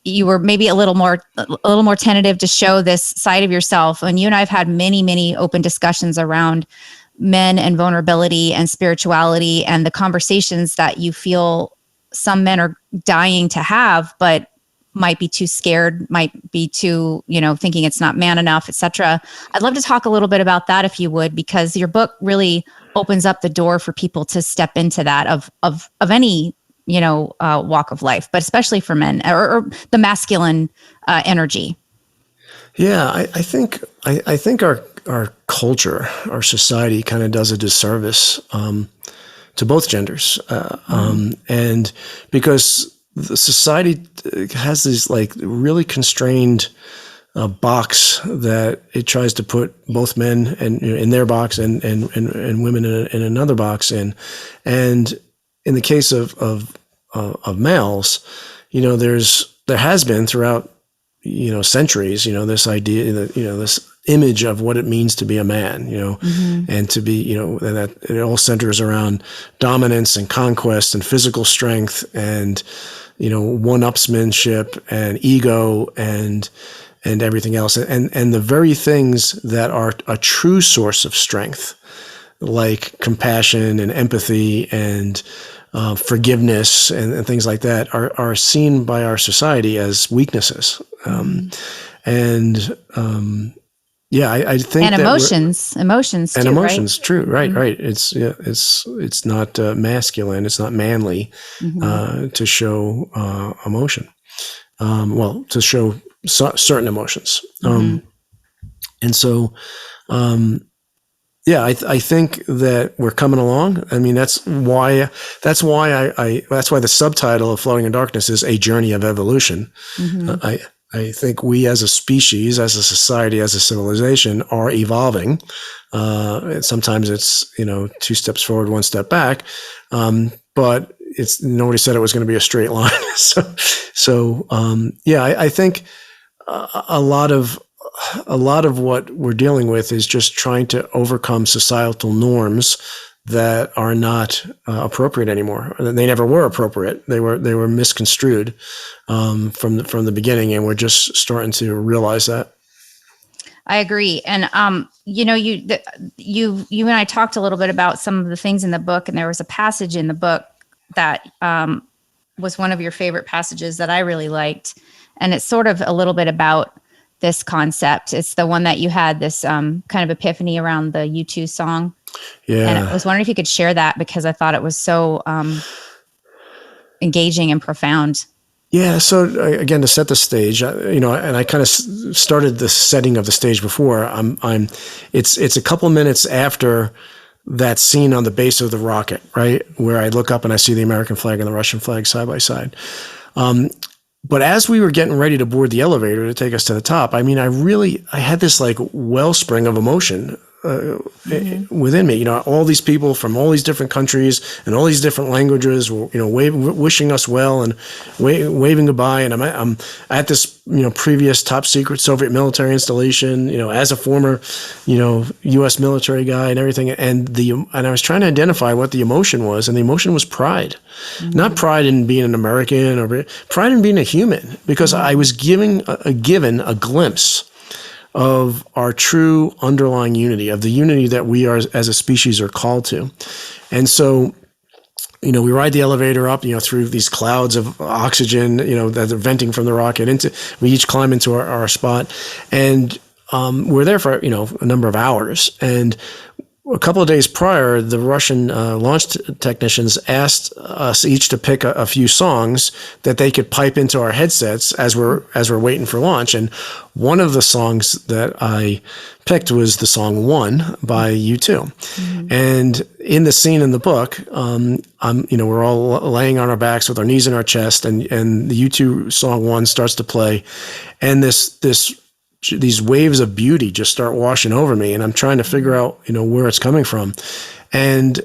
you were maybe a little more tentative to show this side of yourself. And you and I have had many, many open discussions around men and vulnerability and spirituality, and the conversations that you feel some men are dying to have, but might be too scared, might be too, thinking it's not man enough, et cetera. I'd love to talk a little bit about that if you would, because your book really opens up the door for people to step into that of any walk of life, but especially for men or the masculine energy. Yeah, I think our culture, our society, kind of does a disservice to both genders, and because the society has this really constrained box that it tries to put both men and in their box and women in another box in. And in the case of of males, there has been throughout, centuries, this idea that, this image of what it means to be a man, and to be, and that it all centers around dominance and conquest and physical strength and, one-upsmanship and ego and everything else. And the very things that are a true source of strength, like compassion and empathy and forgiveness and things like that, are seen by our society as weaknesses. I think and emotions too, and emotions, right? true, right. It's not masculine, it's not manly to show emotion. To show certain emotions, and so. I think that we're coming along. I mean, that's why the subtitle of Floating in Darkness is A Journey of Evolution. I think we as a species, as a society, as a civilization are evolving. Sometimes it's, 2 steps forward, 1 step back. But nobody said it was going to be a straight line. I think a lot of what we're dealing with is just trying to overcome societal norms that are not appropriate anymore. They never were appropriate. They were misconstrued from the beginning, and we're just starting to realize that. I agree. And you and I talked a little bit about some of the things in the book, and there was a passage in the book that was one of your favorite passages that I really liked, and it's sort of a little bit about this concept. It's the one that you had this kind of epiphany around the U2 song. Yeah. And I was wondering if you could share that, because I thought it was so engaging and profound. Yeah. So again, to set the stage, and I kind of started the setting of the stage before. It's a couple minutes after that scene on the base of the rocket, right, where I look up and I see the American flag and the Russian flag side by side. But as we were getting ready to board the elevator to take us to the top, I mean, I had this like wellspring of emotion within me. All these people from all these different countries and all these different languages were, wishing us well and waving goodbye. And I'm at this, previous top secret Soviet military installation, as a former, U.S. military guy and everything. And I was trying to identify what the emotion was, and the emotion was pride. Not pride in being an American, or pride in being a human, because I was given a glimpse of our true underlying unity, of the unity that we are as a species are called to. And so, we ride the elevator up, through these clouds of oxygen, that are venting from the rocket we each climb into our spot, and we're there for, a number of hours. And a couple of days prior, the Russian launch technicians asked us each to pick a few songs that they could pipe into our headsets as we're waiting for launch. And one of the songs that I picked was the song "One" by U2. And in the scene in the book, we're all laying on our backs with our knees in our chest, and the U2 song "One" starts to play, and these waves of beauty just start washing over me, and I'm trying to figure out, where it's coming from. And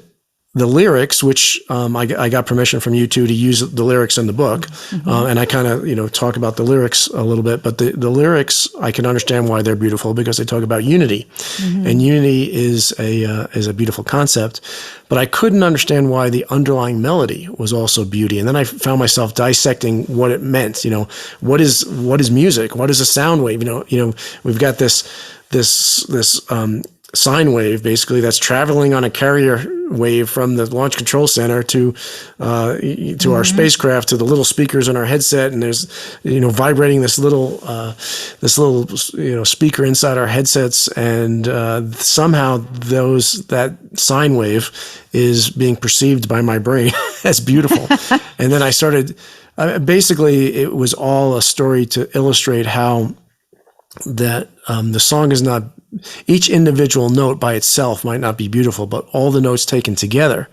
the lyrics, which I got permission from U2 to use the lyrics in the book, and I kind of, talk about the lyrics a little bit, but the lyrics, I can understand why they're beautiful, because they talk about unity, and unity is a beautiful concept. But I couldn't understand why the underlying melody was also beauty. And then I found myself dissecting what it meant. What is music? What is a sound wave? We've got this sine wave, basically, that's traveling on a carrier wave from the launch control center to our spacecraft, to the little speakers in our headset, and there's vibrating this little speaker inside our headsets, and somehow that sine wave is being perceived by my brain as beautiful. And then I started basically, it was all a story to illustrate how that the song is not, each individual note by itself might not be beautiful, but all the notes taken together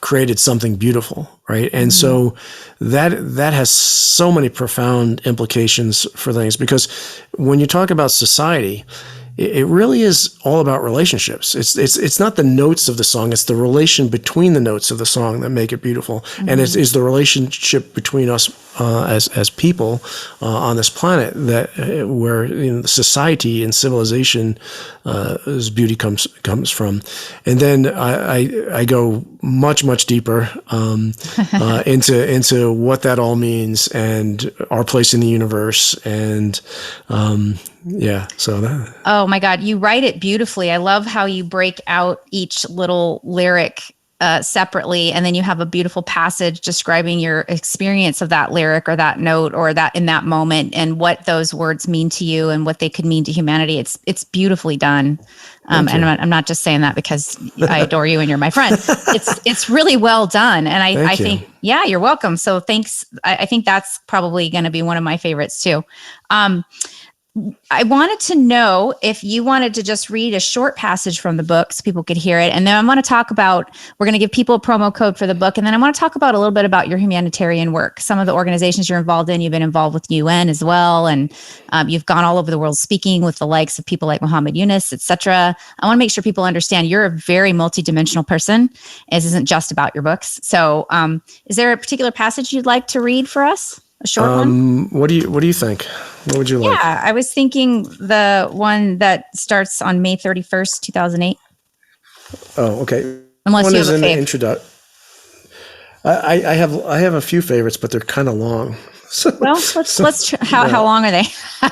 created something beautiful, right? And so that has so many profound implications for things, because when you talk about society, it really is all about relationships. It's not the notes of the song; it's the relation between the notes of the song that make it beautiful, and it's the relationship between us as people on this planet that where society and civilization as beauty comes from. And then I go much deeper into what that all means and our place in the universe and. Oh my God, you write it beautifully. I love how you break out each little lyric separately, and then you have a beautiful passage describing your experience of that lyric or that note or that in that moment and what those words mean to you and what they could mean to humanity. It's beautifully done. And I'm not just saying that because I adore you and you're my friend. It's really well done. And I think, yeah, you're welcome. So thanks. I think that's probably going to be one of my favorites too. I wanted to know if you wanted to just read a short passage from the book so people could hear it. And then I want to talk about, we're going to give people a promo code for the book. And then I want to talk about a little bit about your humanitarian work, some of the organizations you're involved in. You've been involved with UN as well. And you've gone all over the world speaking with the likes of people like Muhammad Yunus, et cetera. I want to make sure people understand you're a very multidimensional person. This isn't just about your books. So is there a particular passage you'd like to read for us? A short one? What do you think? What would you like? Yeah, I was thinking the one that starts on May 31st, 2008. Oh, okay. Unless one you is have a in fave. the introduction. I have a few favorites, but they're kind of long. Well, let's how long are they?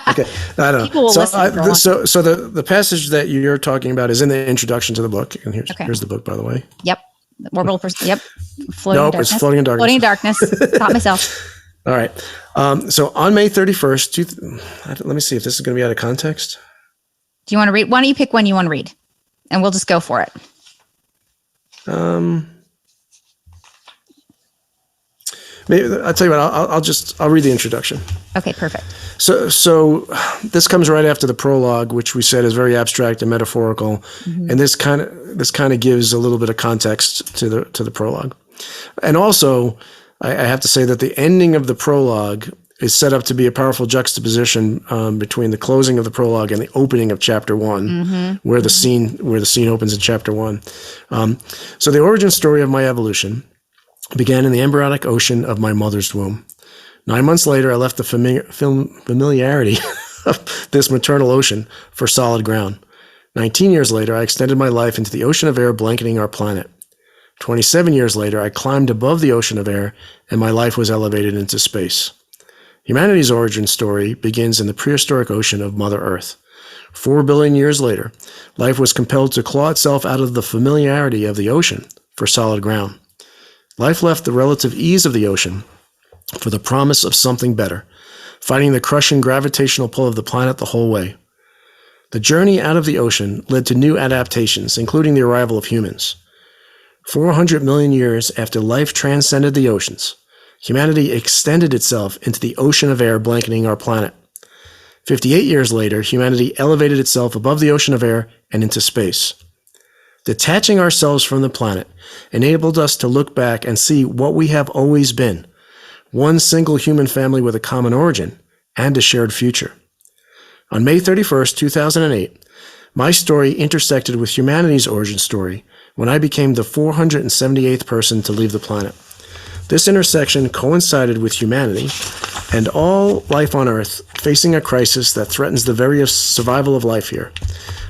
Okay, I don't know. People will listen for long. So the passage that you're talking about is in the introduction to the book, and here's the book, by the way. Yep. Orbital Perspective. Yep. Nope, it's Floating in Darkness. Floating in Darkness. Taught myself. All right. So on May 31st, let me see if this is going to be out of context. Do you want to read? Why don't you pick one you want to read? And we'll just go for it. Maybe I'll tell you what. I'll read the introduction. Okay, perfect. So this comes right after the prologue, which we said is very abstract and metaphorical, and this kind of gives a little bit of context to the prologue, and also. I have to say that the ending of the prologue is set up to be a powerful juxtaposition between the closing of the prologue and the opening of chapter 1, where the scene opens in chapter 1. So the origin story of my evolution began in the embryonic ocean of my mother's womb. 9 months later, I left the familiarity of this maternal ocean for solid ground. 19 years later, I extended my life into the ocean of air blanketing our planet. 27 years later, I climbed above the ocean of air, and my life was elevated into space. Humanity's origin story begins in the prehistoric ocean of Mother Earth. 4 billion years later, life was compelled to claw itself out of the familiarity of the ocean for solid ground. Life left the relative ease of the ocean for the promise of something better, fighting the crushing gravitational pull of the planet the whole way. The journey out of the ocean led to new adaptations, including the arrival of humans. 400 million years after life transcended the oceans, humanity extended itself into the ocean of air blanketing our planet. 58 years later, humanity elevated itself above the ocean of air and into space. Detaching ourselves from the planet enabled us to look back and see what we have always been, one single human family with a common origin and a shared future. On May 31st, 2008, my story intersected with humanity's origin story when I became the 478th person to leave the planet. This intersection coincided with humanity and all life on Earth facing a crisis that threatens the very survival of life here,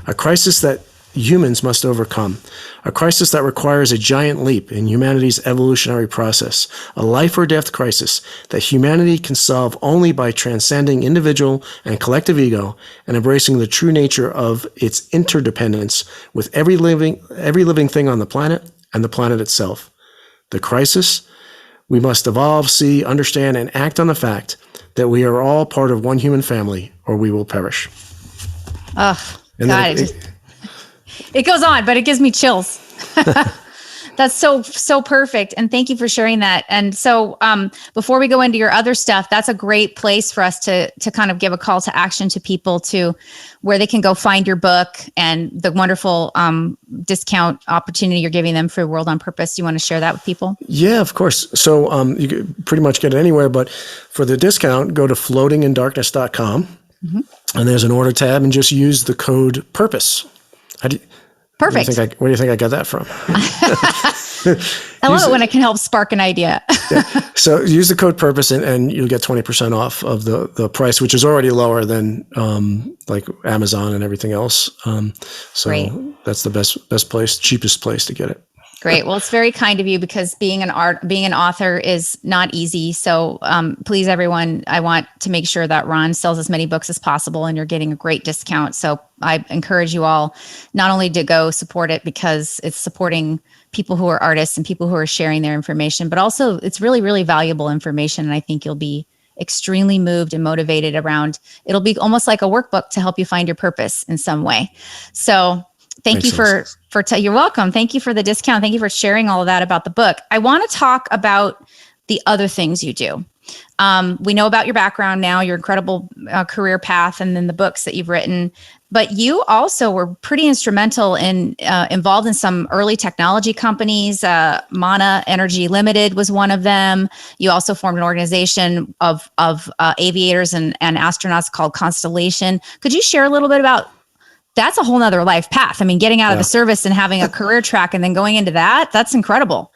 a crisis that humans must overcome, a crisis that requires a giant leap in humanity's evolutionary process, a life or death crisis that humanity can solve only by transcending individual and collective ego and embracing the true nature of its interdependence with every living thing on the planet and the planet itself. The crisis: we must evolve, see, understand, and act on the fact that we are all part of one human family, or we will perish. Oh, God. It goes on, but it gives me chills. That's so perfect. And thank you for sharing that. And so before we go into your other stuff, that's a great place for us to kind of give a call to action to people to where they can go find your book and the wonderful discount opportunity you're giving them for World on Purpose. Do you want to share that with people? Yeah, of course. So you can pretty much get it anywhere, but for the discount, go to floatingindarkness.com. and there's an order tab, and just use the code PURPOSE. Perfect. Where do you think I got that from? I love it when it can help spark an idea. So use the code PURPOSE, and you'll get 20% off of the price, which is already lower than like Amazon and everything else. So Great. That's the best place, cheapest place to get it. Great. Well, it's very kind of you, because being an author is not easy. So please, everyone, I want to make sure that Ron sells as many books as possible, and you're getting a great discount. So I encourage you all not only to go support it because it's supporting people who are artists and people who are sharing their information, but also it's really, really valuable information. And I think you'll be extremely moved and motivated around. It'll be almost like a workbook to help you find your purpose in some way. So thank you you're welcome. Thank you for the discount. Thank you for sharing all of that about the book. I want to talk about the other things you do. We know about your background now, your incredible career path, and then the books that you've written. But you also were pretty instrumental in involved in some early technology companies. Mana Energy Limited was one of them. You also formed an organization of aviators and astronauts called Constellation. Could you share a little bit about? That's a whole nother life path. I mean, getting out of the service and having a career track and then going into that's incredible.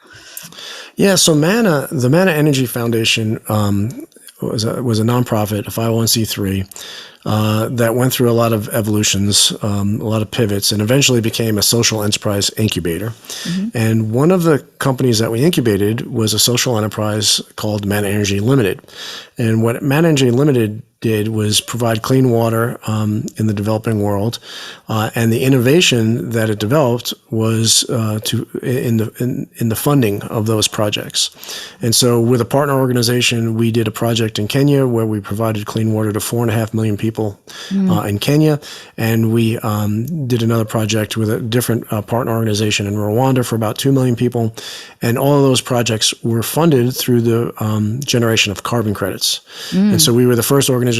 Yeah. So the Mana Energy Foundation was a nonprofit, a 501c3, that went through a lot of evolutions, a lot of pivots, and eventually became a social enterprise incubator. Mm-hmm. And one of the companies that we incubated was a social enterprise called Mana Energy Limited. And what Mana Energy Limited did was provide clean water in the developing world, and the innovation that it developed was in the funding of those projects. And so, with a partner organization, we did a project in Kenya where we provided clean water to 4.5 million people in Kenya, and we did another project with a different partner organization in Rwanda for about 2 million people, and all of those projects were funded through the generation of carbon credits. And so, we were the first organization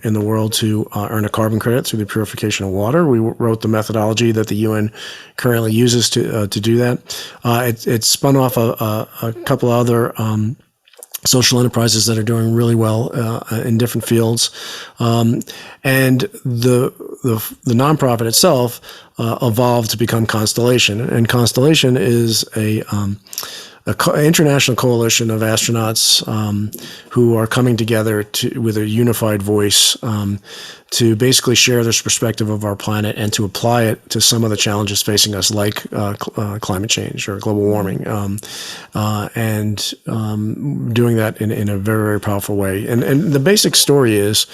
in the world to earn a carbon credit through the purification of water. We wrote the methodology that the UN currently uses to do that. It spun off a couple other social enterprises that are doing really well in different fields, and the nonprofit itself evolved to become Constellation. And Constellation is an international coalition of astronauts who are coming together with a unified voice to basically share this perspective of our planet and to apply it to some of the challenges facing us, like climate change or global warming, and doing that in a very, very powerful way. And the basic story is,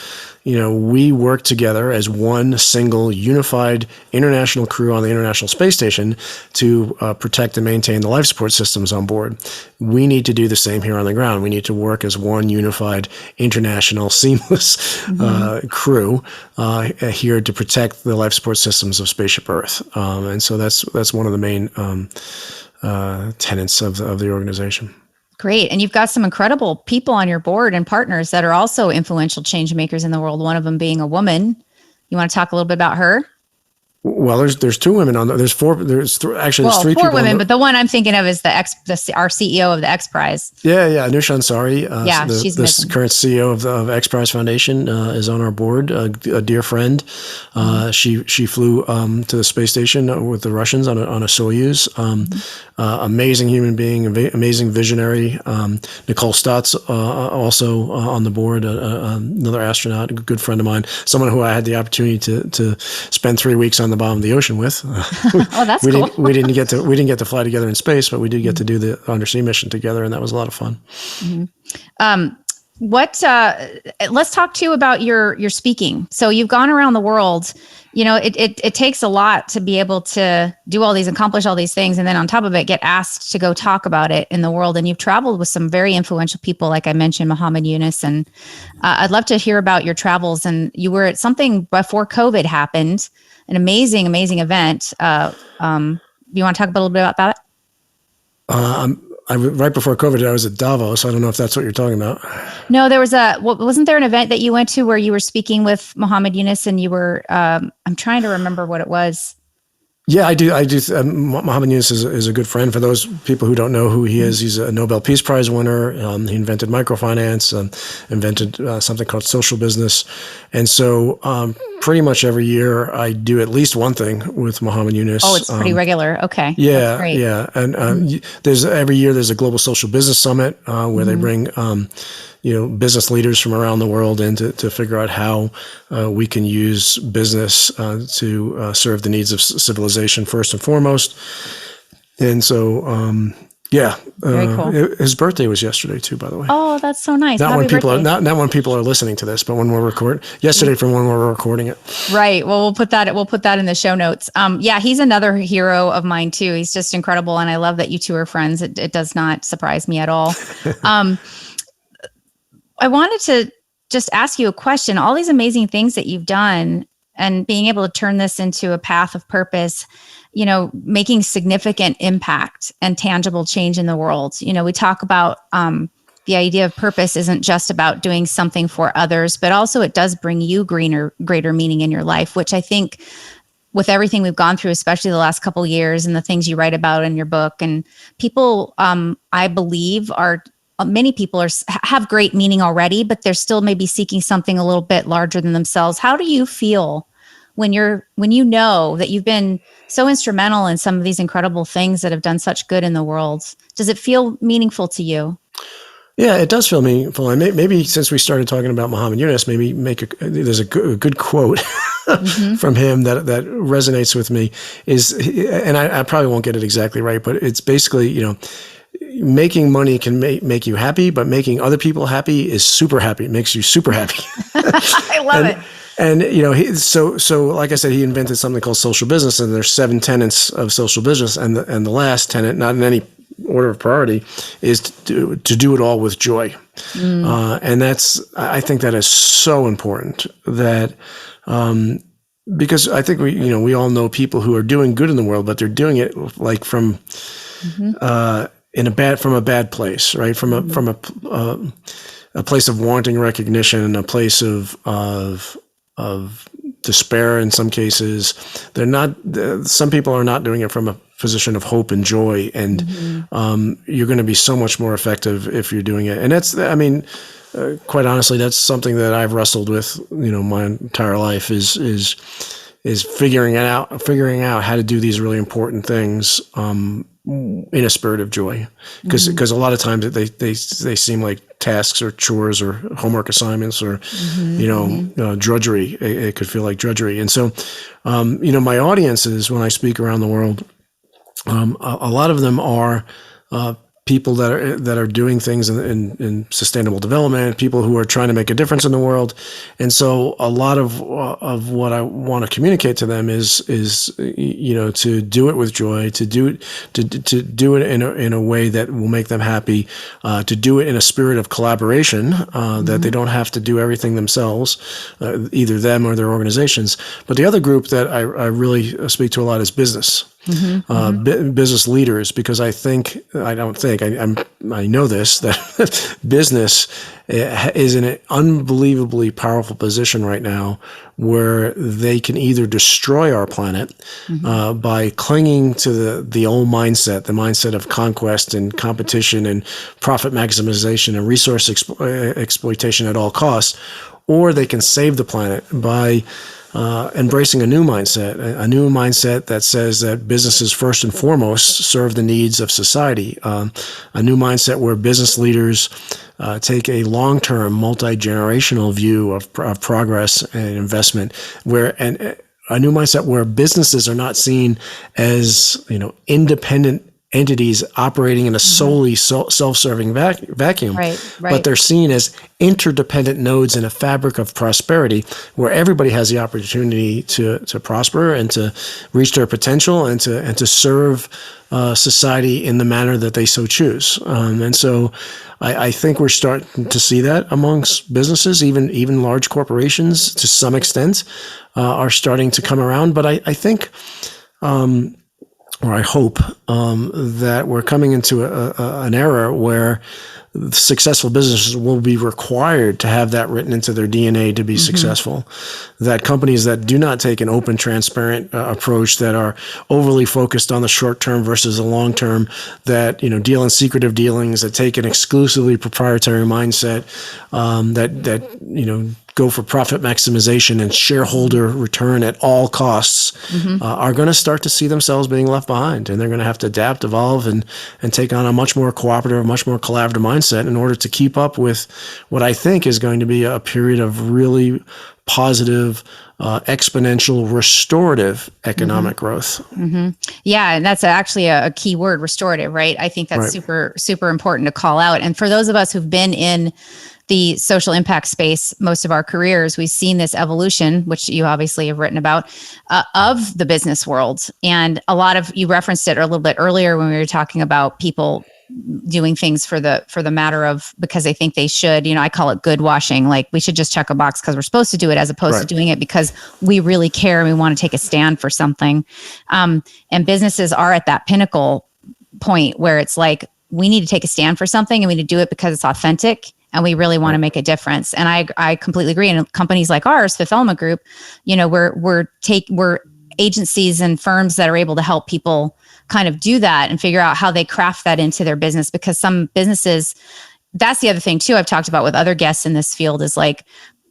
we work together as one single unified international crew on the International Space Station to protect and maintain the life support systems on board. We need to do the same here on the ground. We need to work as one unified international seamless crew here to protect the life support systems of Spaceship Earth. And so that's one of the main tenets of the organization. Great. And you've got some incredible people on your board and partners that are also influential change makers in the world, one of them being a woman. You want to talk a little bit about her? Well, there's 2 women on there. There's 4. There's 3 4 people. Women, but the one I'm thinking of is our CEO of the X Prize. Yeah, Anusha Ansari. She's the current CEO of X Prize Foundation is on our board. A dear friend. She flew to the space station with the Russians on a Soyuz. Amazing human being, amazing visionary. Nicole Stotz also on the board, another astronaut, a good friend of mine, someone who I had the opportunity to spend 3 weeks on the bottom of the ocean with. Oh, that's cool. We didn't get to fly together in space, but we did get to do the undersea mission together, and that was a lot of fun. Let's talk to you about your speaking. So you've gone around the world. It takes a lot to be able to do all these, accomplish all these things, and then on top of it, get asked to go talk about it in the world. And you've traveled with some very influential people, like I mentioned, Muhammad Yunus. And I'd love to hear about your travels. And you were at something before COVID happened, an amazing, amazing event. You want to talk a little bit about that? Right before COVID, I was at Davos. I don't know if that's what you're talking about. No, there was wasn't there an event that you went to where you were speaking with Muhammad Yunus and you were, I'm trying to remember what it was. Yeah, I do. Muhammad Yunus is a good friend. For those people who don't know who he is, he's a Nobel Peace Prize winner. He invented microfinance, invented something called social business. And so pretty much every year I do at least one thing with Muhammad Yunus. Oh, it's pretty regular. Okay. Yeah, That's great. yeah. And every year there's a global social business summit where they bring business leaders from around the world in to figure out how we can use business to serve the needs of civilization first and foremost. And so, Very cool. His birthday was yesterday too, by the way. Oh, that's so nice. Not Happy when people birthday. are not when people are listening to this, but when we're yesterday from when we're recording it. Right. Well, we'll put that in the show notes. He's another hero of mine too. He's just incredible, and I love that you two are friends. It does not surprise me at all. I wanted to just ask you a question. All these amazing things that you've done and being able to turn this into a path of purpose, making significant impact and tangible change in the world. We talk about the idea of purpose isn't just about doing something for others, but also it does bring you greater meaning in your life, which I think with everything we've gone through, especially the last couple of years and the things you write about in your book, and people, I believe many people have great meaning already, but they're still maybe seeking something a little bit larger than themselves. How do you feel when you know that you've been so instrumental in some of these incredible things that have done such good in the world? Does it feel meaningful to you? Yeah, it does feel meaningful. And maybe since we started talking about Muhammad Yunus, maybe there's a good quote from him that resonates with me and I probably won't get it exactly right, but it's basically, making money can make you happy, but making other people happy is super happy. It makes you super happy. I love it. And so like I said, he invented something called social business, and there's 7 tenets of social business, and the last tenet, not in any order of priority, is to do it all with joy. And I think that is so important that. Because I think we all know people who are doing good in the world, but they're doing it like from from a bad place, right? From a place of wanting recognition, and a place of despair in some cases. Some people are not doing it from a position of hope and joy, and you're going to be so much more effective if you're doing it. And that's, quite honestly, that's something that I've wrestled with, my entire life is figuring out how to do these really important things in a spirit of joy, because a lot of times they seem like tasks or chores or homework assignments or drudgery. It could feel like drudgery, and so my audiences, when I speak around the world, a lot of them are people that are doing things in sustainable development, people who are trying to make a difference in the world. And so a lot of what I want to communicate to them is to do it with joy, to do it in a way that will make them happy, to do it in a spirit of collaboration, that they don't have to do everything themselves, either them or their organizations. But the other group that I really speak to a lot is business. Business leaders, because I know this, that business is in an unbelievably powerful position right now, where they can either destroy our planet by clinging to the old mindset, the mindset of conquest and competition and profit maximization and resource exploitation at all costs, or they can save the planet by embracing a new mindset that says that businesses first and foremost serve the needs of society, a new mindset where business leaders take a long-term, multi-generational view of progress and investment, and a new mindset where businesses are not seen as independent entities operating in a solely self-serving vacuum, right. But they're seen as interdependent nodes in a fabric of prosperity, where everybody has the opportunity to prosper and to reach their potential and to serve society in the manner that they so choose. And so I think we're starting to see that amongst businesses, even large corporations to some extent are starting to come around. But I think or I hope, that we're coming into an era where successful businesses will be required to have that written into their DNA to be successful. That companies that do not take an open, transparent approach, that are overly focused on the short term versus the long term, that deal in secretive dealings, that take an exclusively proprietary mindset, that go for profit maximization and shareholder return at all costs, are going to start to see themselves being left behind, and they're going to have to adapt, evolve, and take on a much more cooperative, much more collaborative mindset in order to keep up with what I think is going to be a period of really positive, exponential, restorative economic growth. Yeah, and that's actually a key word, restorative, right? I think that's super, super important to call out. And for those of us who've been in the social impact space most of our careers, we've seen this evolution, which you obviously have written about, of the business world. And a lot of, you referenced it a little bit earlier when we were talking about people doing things for the matter of, because they think they should. I call it good washing. Like, we should just check a box because we're supposed to do it, as opposed to doing it because we really care and we want to take a stand for something. And businesses are at that pinnacle point where it's like, we need to take a stand for something, and we need to do it because it's authentic and we really want to make a difference. And I completely agree. And companies like ours, Fifth Element Group, we're agencies and firms that are able to help people kind of do that and figure out how they craft that into their business. Because some businesses, that's the other thing too, I've talked about with other guests in this field, is like,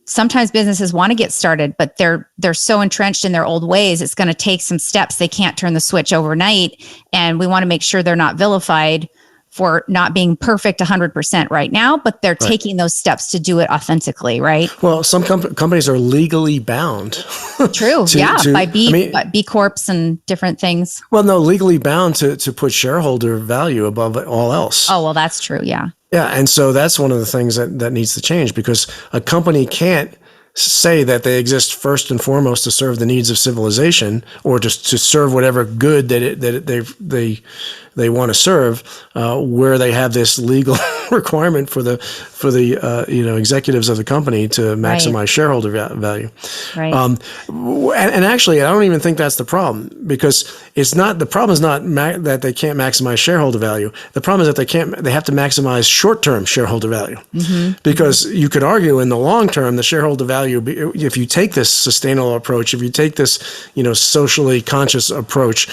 sometimes businesses want to get started, but they're so entrenched in their old ways. It's going to take some steps. They can't turn the switch overnight. And we want to make sure they're not vilified for not being perfect 100% right now, but they're taking those steps to do it authentically, right? Well, some companies are legally bound. True, by B Corps and different things. Well, no, legally bound to put shareholder value above all else. Oh, well, that's true, yeah. Yeah, and so that's one of the things that needs to change, because a company can't say that they exist first and foremost to serve the needs of civilization, or just to serve whatever good that they want to serve, where they have this legal requirement for the executives of the company to maximize shareholder value. Right. And actually, I don't even think that's the problem, because the problem is not that they can't maximize shareholder value. The problem is that they have to maximize short-term shareholder value, because you could argue in the long term, the shareholder value, if you take this sustainable approach, if you take this, socially conscious approach,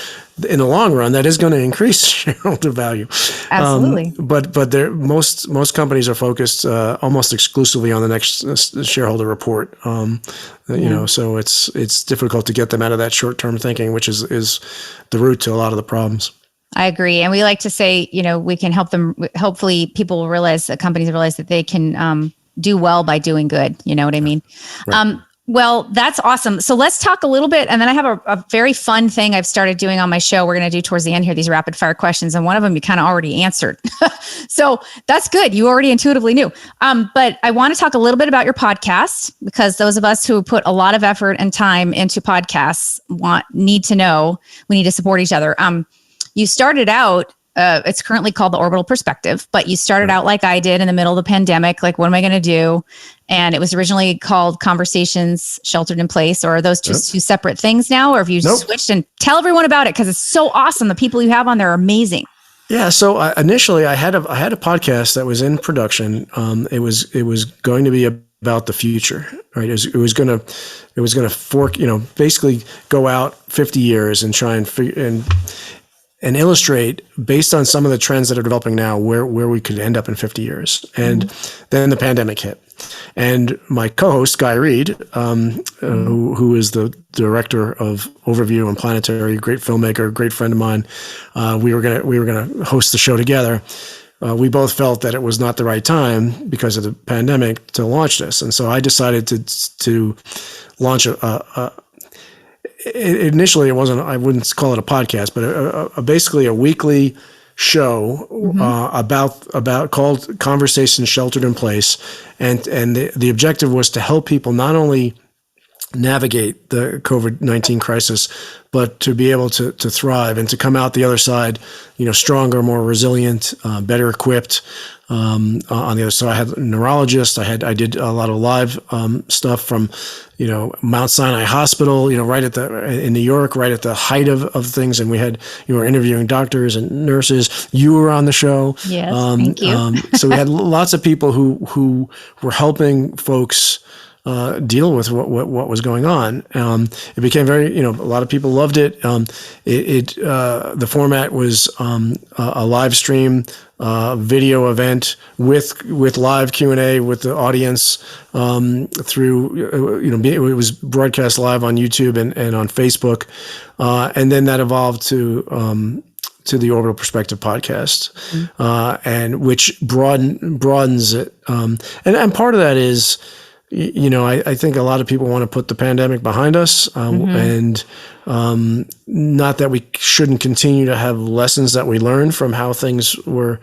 in the long run, that is going to increase shareholder value. Absolutely. But most companies are focused almost exclusively on the next shareholder report. So it's difficult to get them out of that short-term thinking, which is the root to a lot of the problems. I agree. And we like to say, we can help them. Hopefully people will realize, that companies realize that they can do well by doing good. You know what I mean? Right. Well, that's awesome. So let's talk a little bit. And then I have a very fun thing I've started doing on my show. We're going to do towards the end here, these rapid fire questions. And one of them you kind of already answered. So that's good. You already intuitively knew. But I want to talk a little bit about your podcast, because those of us who put a lot of effort and time into podcasts need to know, we need to support each other. You started out, it's currently called the Orbital Perspective, but you started out like I did in the middle of the pandemic. Like, what am I going to do? And it was originally called Conversations Sheltered in Place. Or are those two separate things now? Or have you switched? And tell everyone about it, because it's so awesome. The people you have on there are amazing. Yeah. So initially, I had a podcast that was in production. It was going to be about the future, right? It was going to fork, basically go out 50 years and try and illustrate, based on some of the trends that are developing now, where we could end up in 50 years. And then the pandemic hit. And my co-host, Guy Reed, who is the director of Overview and Planetary, great filmmaker, great friend of mine, we were gonna host the show together. We both felt that it was not the right time, because of the pandemic, to launch this. And so I decided to launch initially it wasn't, I wouldn't call it a podcast, but basically a weekly show about called Conversations Sheltered in Place. And the objective was to help people not only navigate the COVID-19 crisis, but to be able to thrive and to come out the other side, stronger, more resilient, better equipped. On the other side, I had a neurologist. I did a lot of live stuff from, Mount Sinai Hospital, right in New York, right at the height of things. And you were interviewing doctors and nurses. You were on the show. Yes, thank you. So we had lots of people who were helping folks deal with what was going on. It became very, a lot of people loved it. The format was a live stream video event with live Q&A with the audience through, it was broadcast live on YouTube and on Facebook. And then that evolved to the Orbital Perspective podcast, and which broadens it. And part of that is, I think a lot of people want to put the pandemic behind us, and not that we shouldn't continue to have lessons that we learn from how things were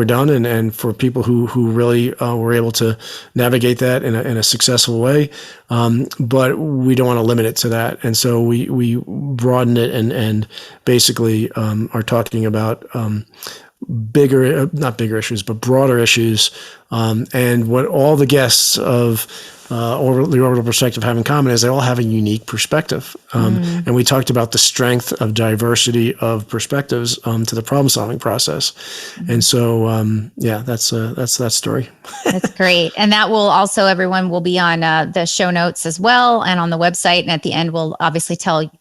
done, and for people who really were able to navigate that in a successful way. But we don't want to limit it to that, and so we broaden it and basically are talking about not bigger issues, but broader issues. And what all the guests of the Orbital Perspective have in common is they all have a unique perspective. And we talked about the strength of diversity of perspectives to the problem-solving process. And so, that's that story. That's great. And that will also, everyone will be on the show notes as well and on the website. And at the end, we'll obviously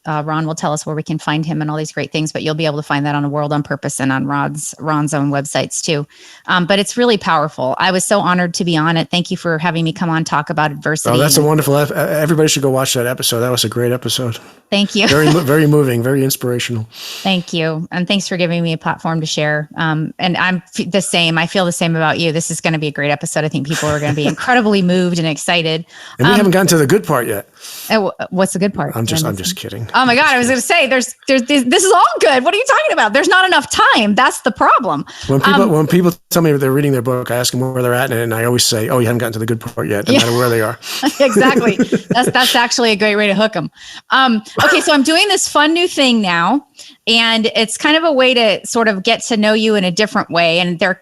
Ron will tell us where we can find him and all these great things, but you'll be able to find that on A World on Purpose and on Ron's own websites too. But it's really powerful. I was so honored to be on it. Thank you for having me come on, talk about adversity. Oh, that's a wonderful, everybody should go watch that episode. That was a great episode. Thank you. Very, very moving, very inspirational. Thank you. And thanks for giving me a platform to share. And I'm the same. I feel the same about you. This is going to be a great episode. I think people are going to be incredibly moved and excited. And we haven't gotten to the good part yet. What's the good part? I'm just kidding. Oh my God. I was going to say there's this is all good. What are you talking about? There's not enough time. That's the problem. When people tell me they're reading their book, I ask them where they're at. And I always say, oh, you haven't gotten to the good part yet, no matter where they are. Exactly. That's actually a great way to hook them. Okay. So I'm doing this fun new thing now, and it's kind of a way to sort of get to know you in a different way. And a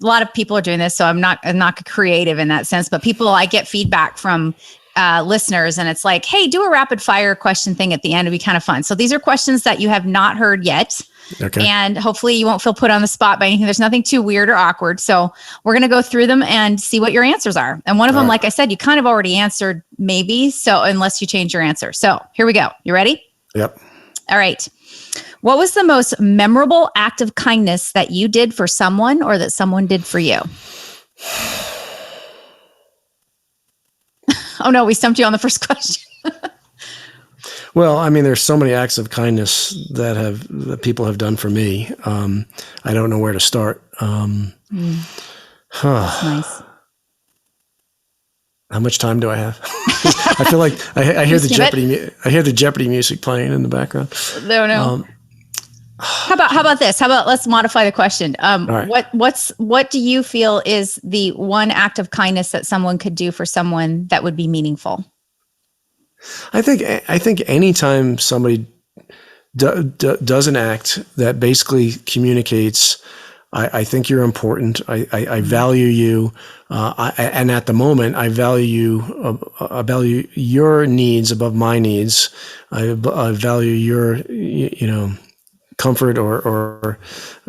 lot of people are doing this, so I'm not creative in that sense, but I get feedback from listeners, and it's like, hey, do a rapid fire question thing at the end. It'd be kind of fun. So these are questions that you have not heard yet. Okay. And hopefully you won't feel put on the spot by anything. There's nothing too weird or awkward. So we're going to go through them and see what your answers are. And one of them, like I said, you kind of already answered maybe. So unless you change your answer. So here we go. You ready? Yep. All right. What was the most memorable act of kindness that you did for someone or that someone did for you? Oh no, we stumped you on the first question. Well, I mean, there's so many acts of kindness that people have done for me. I don't know where to start. That's nice. How much time do I have? I feel like I hear the Jeopardy. I hear the Jeopardy music playing in the background. No. How about this? How about let's modify the question. Right. What do you feel is the one act of kindness that someone could do for someone that would be meaningful? I think anytime somebody does an act that basically communicates, I think you're important. I value you, and at the moment, I value your needs above my needs. I value your comfort or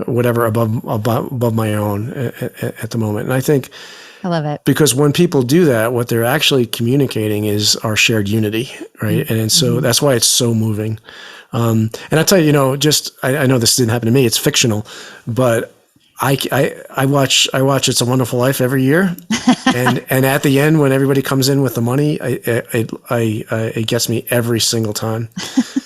whatever above my own at the moment. And I think I love it. Because when people do that, what they're actually communicating is our shared unity, right? Mm-hmm. And so that's why it's so moving. And I tell you, I know this didn't happen to me. It's fictional, but I watch It's a Wonderful Life every year, and at the end when everybody comes in with the money, it gets me every single time,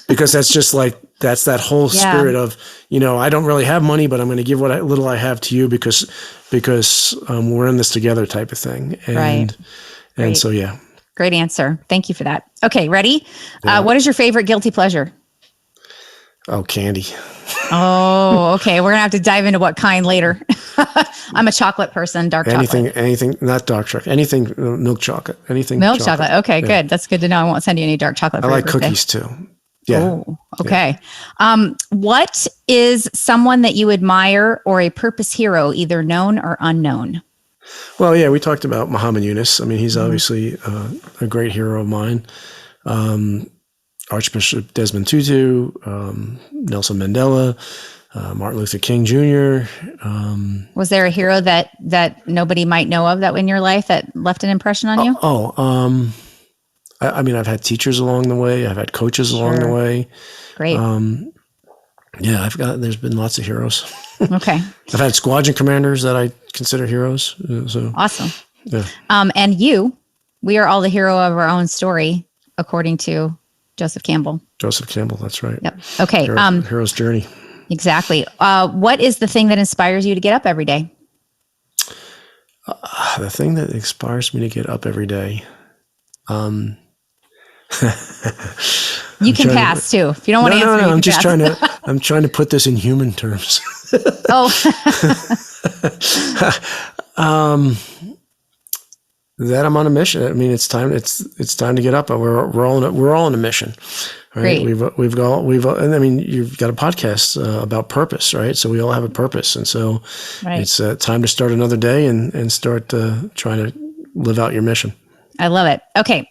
because that's just like that's that whole spirit of I don't really have money, but I'm going to give what little I have to you because we're in this together type of thing, and so great answer. Thank you for that. Okay, ready? Yeah. What is your favorite guilty pleasure? Oh, candy. Oh, okay. We're gonna have to dive into what kind later. I'm a chocolate person, dark chocolate. Anything, not dark chocolate, anything, milk chocolate, anything. Milk chocolate. Okay, good. That's good to know. I won't send you any dark chocolate. I like cookies too. Yeah. Oh, okay. What is someone that you admire or a purpose hero, either known or unknown? Well, yeah, we talked about Muhammad Yunus. I mean, he's obviously a great hero of mine. Archbishop Desmond Tutu, Nelson Mandela, Martin Luther King Jr. Was there a hero that nobody might know of that in your life that left an impression on you? I mean, I've had teachers along the way. I've had coaches along the way. Great. Yeah, there's been lots of heroes. Okay. I've had squadron commanders that I consider heroes. So awesome. Yeah. And we are all the hero of our own story, according to Joseph Campbell. Joseph Campbell, that's right. Yep. Okay. Hero's journey. Exactly. What is the thing that inspires you to get up every day? The thing that inspires me to get up every day. You can pass too if you don't want to answer. No. I'm trying to put this in human terms. Oh. That I'm on a mission. I mean, it's time to get up. We're all on a mission. Right? Great. And I mean, you've got a podcast about purpose, right? So we all have a purpose, and so it's time to start another day and start trying to live out your mission. I love it. Okay,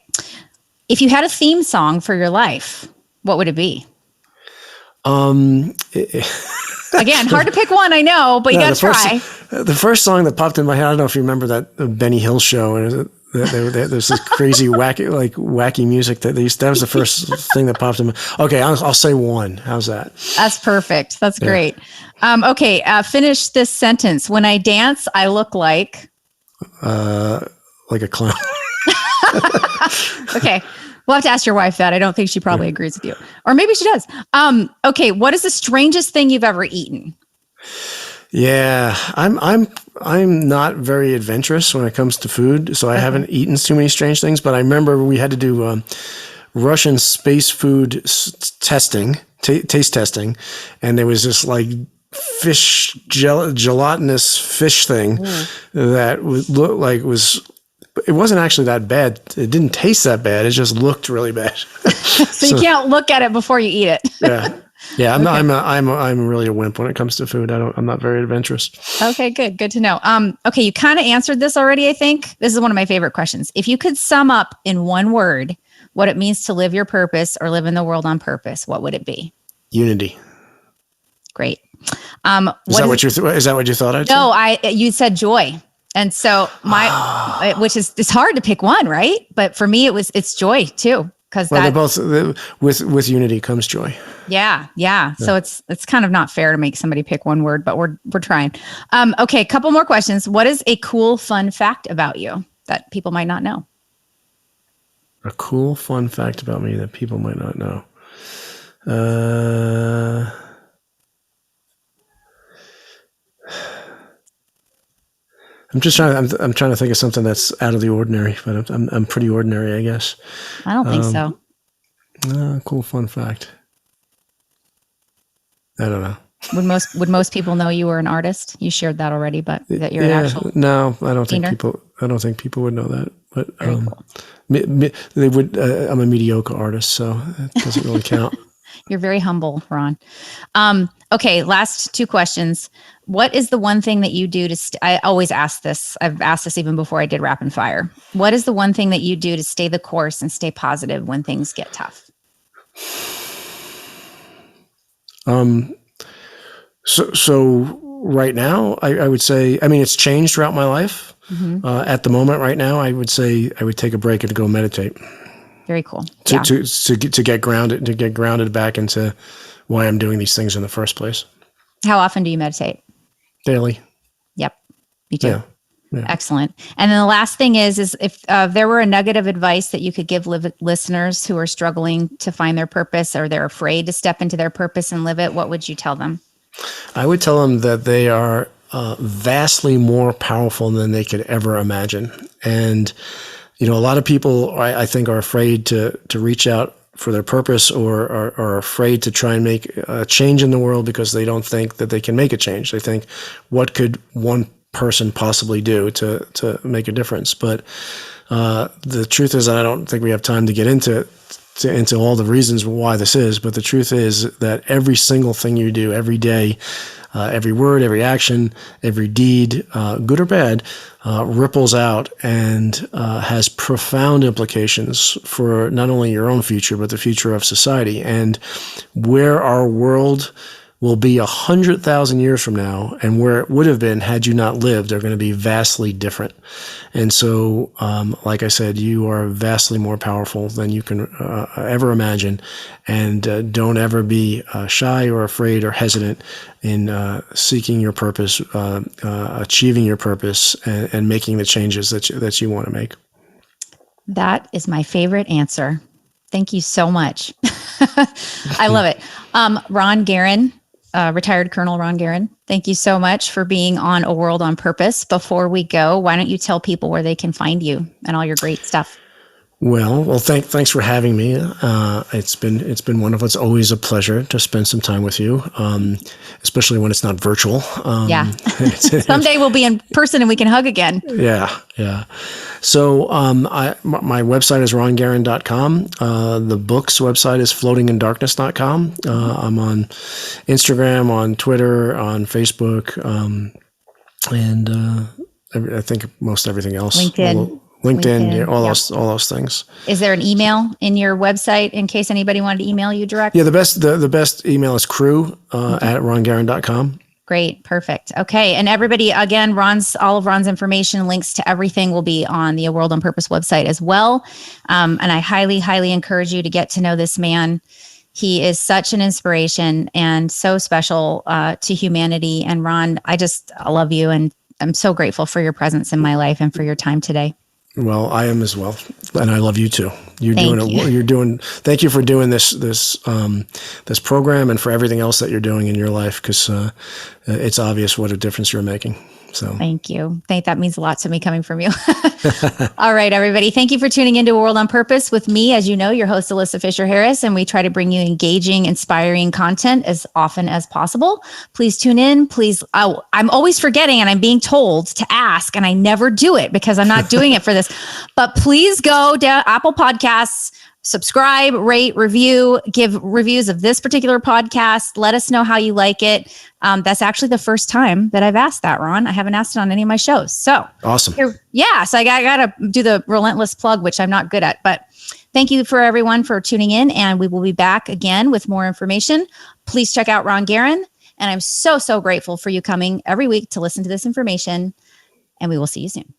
if you had a theme song for your life, what would it be? Again, hard to pick one, I know, but you got to try. The first song that popped in my head, I don't know if you remember that Benny Hill show, and there's this crazy wacky music that they used. That was the first thing that popped in my. Okay, I'll say one. How's that? That's perfect. That's great. Okay, finish this sentence. When I dance, I look like a clown. Okay. We'll have to ask your wife that. I don't think she probably agrees with you. Or maybe she does. Okay. What is the strangest thing you've ever eaten? Yeah, I'm not very adventurous when it comes to food, so I haven't eaten too many strange things. But I remember we had to do Russian space food testing, taste testing, and there was this like fish gelatinous fish thing that would look like it wasn't actually that bad. It didn't taste that bad. It just looked really bad. So you can't look at it before you eat it. Yeah. I'm really a wimp when it comes to food. I'm not very adventurous. Okay, good to know. Okay, you kind of answered this already, I think. This is one of my favorite questions. If you could sum up in one word what it means to live your purpose or live in the world on purpose, what would it be? Unity. Great. Is that what you thought I'd say? No, you said joy. And so which is, it's hard to pick one, right? But for me, it's joy too. They're both with unity comes joy. Yeah. So it's kind of not fair to make somebody pick one word, but we're trying. Okay. A couple more questions. What is a cool, fun fact about you that people might not know? A cool, fun fact about me that people might not know. I'm trying to think of something that's out of the ordinary, but I'm pretty ordinary, I guess. I don't think so. Cool fun fact. I don't know. Would most people know you were an artist? You shared that already, but that you're an actual. No, I don't think people would know that. But cool. They would. I'm a mediocre artist, so it doesn't really count. You're very humble, Ron. Okay, last two questions. What is the one thing that you do I always ask this. I've asked this even before I did Rapid Fire. What is the one thing that you do to stay the course and stay positive when things get tough? So right now, I would say, I mean, it's changed throughout my life. Mm-hmm. At the moment right now, I would say I would take a break and go meditate. Very cool. To get grounded back into why I'm doing these things in the first place. How often do you meditate? Daily. Yep. Me too. Yeah. Excellent. And then the last thing is if there were a nugget of advice that you could give listeners who are struggling to find their purpose or they're afraid to step into their purpose and live it, what would you tell them? I would tell them that they are vastly more powerful than they could ever imagine. And, a lot of people, I think, are afraid to reach out for their purpose or are afraid to try and make a change in the world because they don't think that they can make a change. They think, what could one person possibly do to make a difference? But the truth is, I don't think we have time to get into all the reasons why this is, but the truth is that every single thing you do every day, every word, every action, every deed, good or bad, ripples out and has profound implications for not only your own future, but the future of society. And where our world will be 100,000 years from now and where it would have been had you not lived are going to be vastly different. And so, like I said, you are vastly more powerful than you can ever imagine. And don't ever be shy or afraid or hesitant in seeking your purpose, achieving your purpose, and making the changes that you want to make. That is my favorite answer. Thank you so much. I love it. Ron Garan, retired Colonel Ron Garan, thank you so much for being on A World on Purpose. Before we go, why don't you tell people where they can find you and all your great stuff? Well, thanks for having me. It's been wonderful. It's always a pleasure to spend some time with you, especially when it's not virtual. Yeah. Someday we'll be in person and we can hug again. Yeah. So my website is rongaran.com. The book's website is floatingindarkness.com. I'm on Instagram, on Twitter, on Facebook, and I think most everything else. LinkedIn, yeah, all those things. Is there an email in your website in case anybody wanted to email you direct? Yeah, the best email is crew at rongaran.com. Great. Perfect. Okay. And everybody, again, all of Ron's information, links to everything will be on the A World on Purpose website as well. And I highly, highly encourage you to get to know this man. He is such an inspiration and so special to humanity. And Ron, I love you. And I'm so grateful for your presence in my life and for your time today. Well, I am as well, and I love you too. Thank you for doing this program and for everything else that you're doing in your life, because it's obvious what a difference you're making. So thank you. That means a lot to me coming from you. All right, everybody. Thank you for tuning into A World on Purpose with me, as you know, your host, Alyssa Fisher Harris, and we try to bring you engaging, inspiring content as often as possible. Please tune in. Please. I'm always forgetting and I'm being told to ask, and I never do it because I'm not doing it for this, but please go to Apple Podcasts, subscribe, rate, review, give reviews of this particular podcast. Let us know how you like it. That's actually the first time that I've asked that, Ron. I haven't asked it on any of my shows. So awesome. So I got to do the relentless plug, which I'm not good at, but thank you for everyone for tuning in, and we will be back again with more information. Please check out Ron Garan, and I'm so, so grateful for you coming every week to listen to this information, and we will see you soon.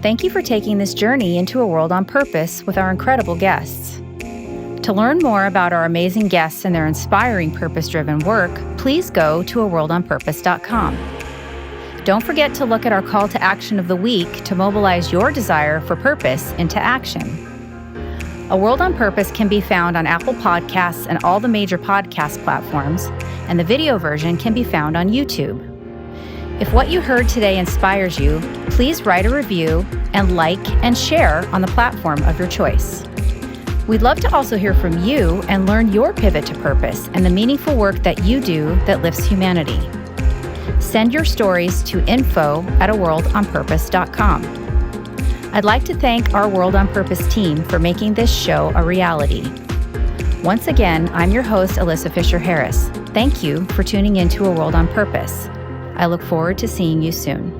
Thank you for taking this journey into A World on Purpose with our incredible guests. To learn more about our amazing guests and their inspiring purpose-driven work, please go to aworldonpurpose.com. Don't forget to look at our call to action of the week to mobilize your desire for purpose into action. A World on Purpose can be found on Apple Podcasts and all the major podcast platforms, and the video version can be found on YouTube. If what you heard today inspires you, please write a review and like and share on the platform of your choice. We'd love to also hear from you and learn your pivot to purpose and the meaningful work that you do that lifts humanity. Send your stories to info@aworldonpurpose.com. I'd like to thank our World on Purpose team for making this show a reality. Once again, I'm your host, Alyssa Fisher Harris. Thank you for tuning in to A World on Purpose. I look forward to seeing you soon.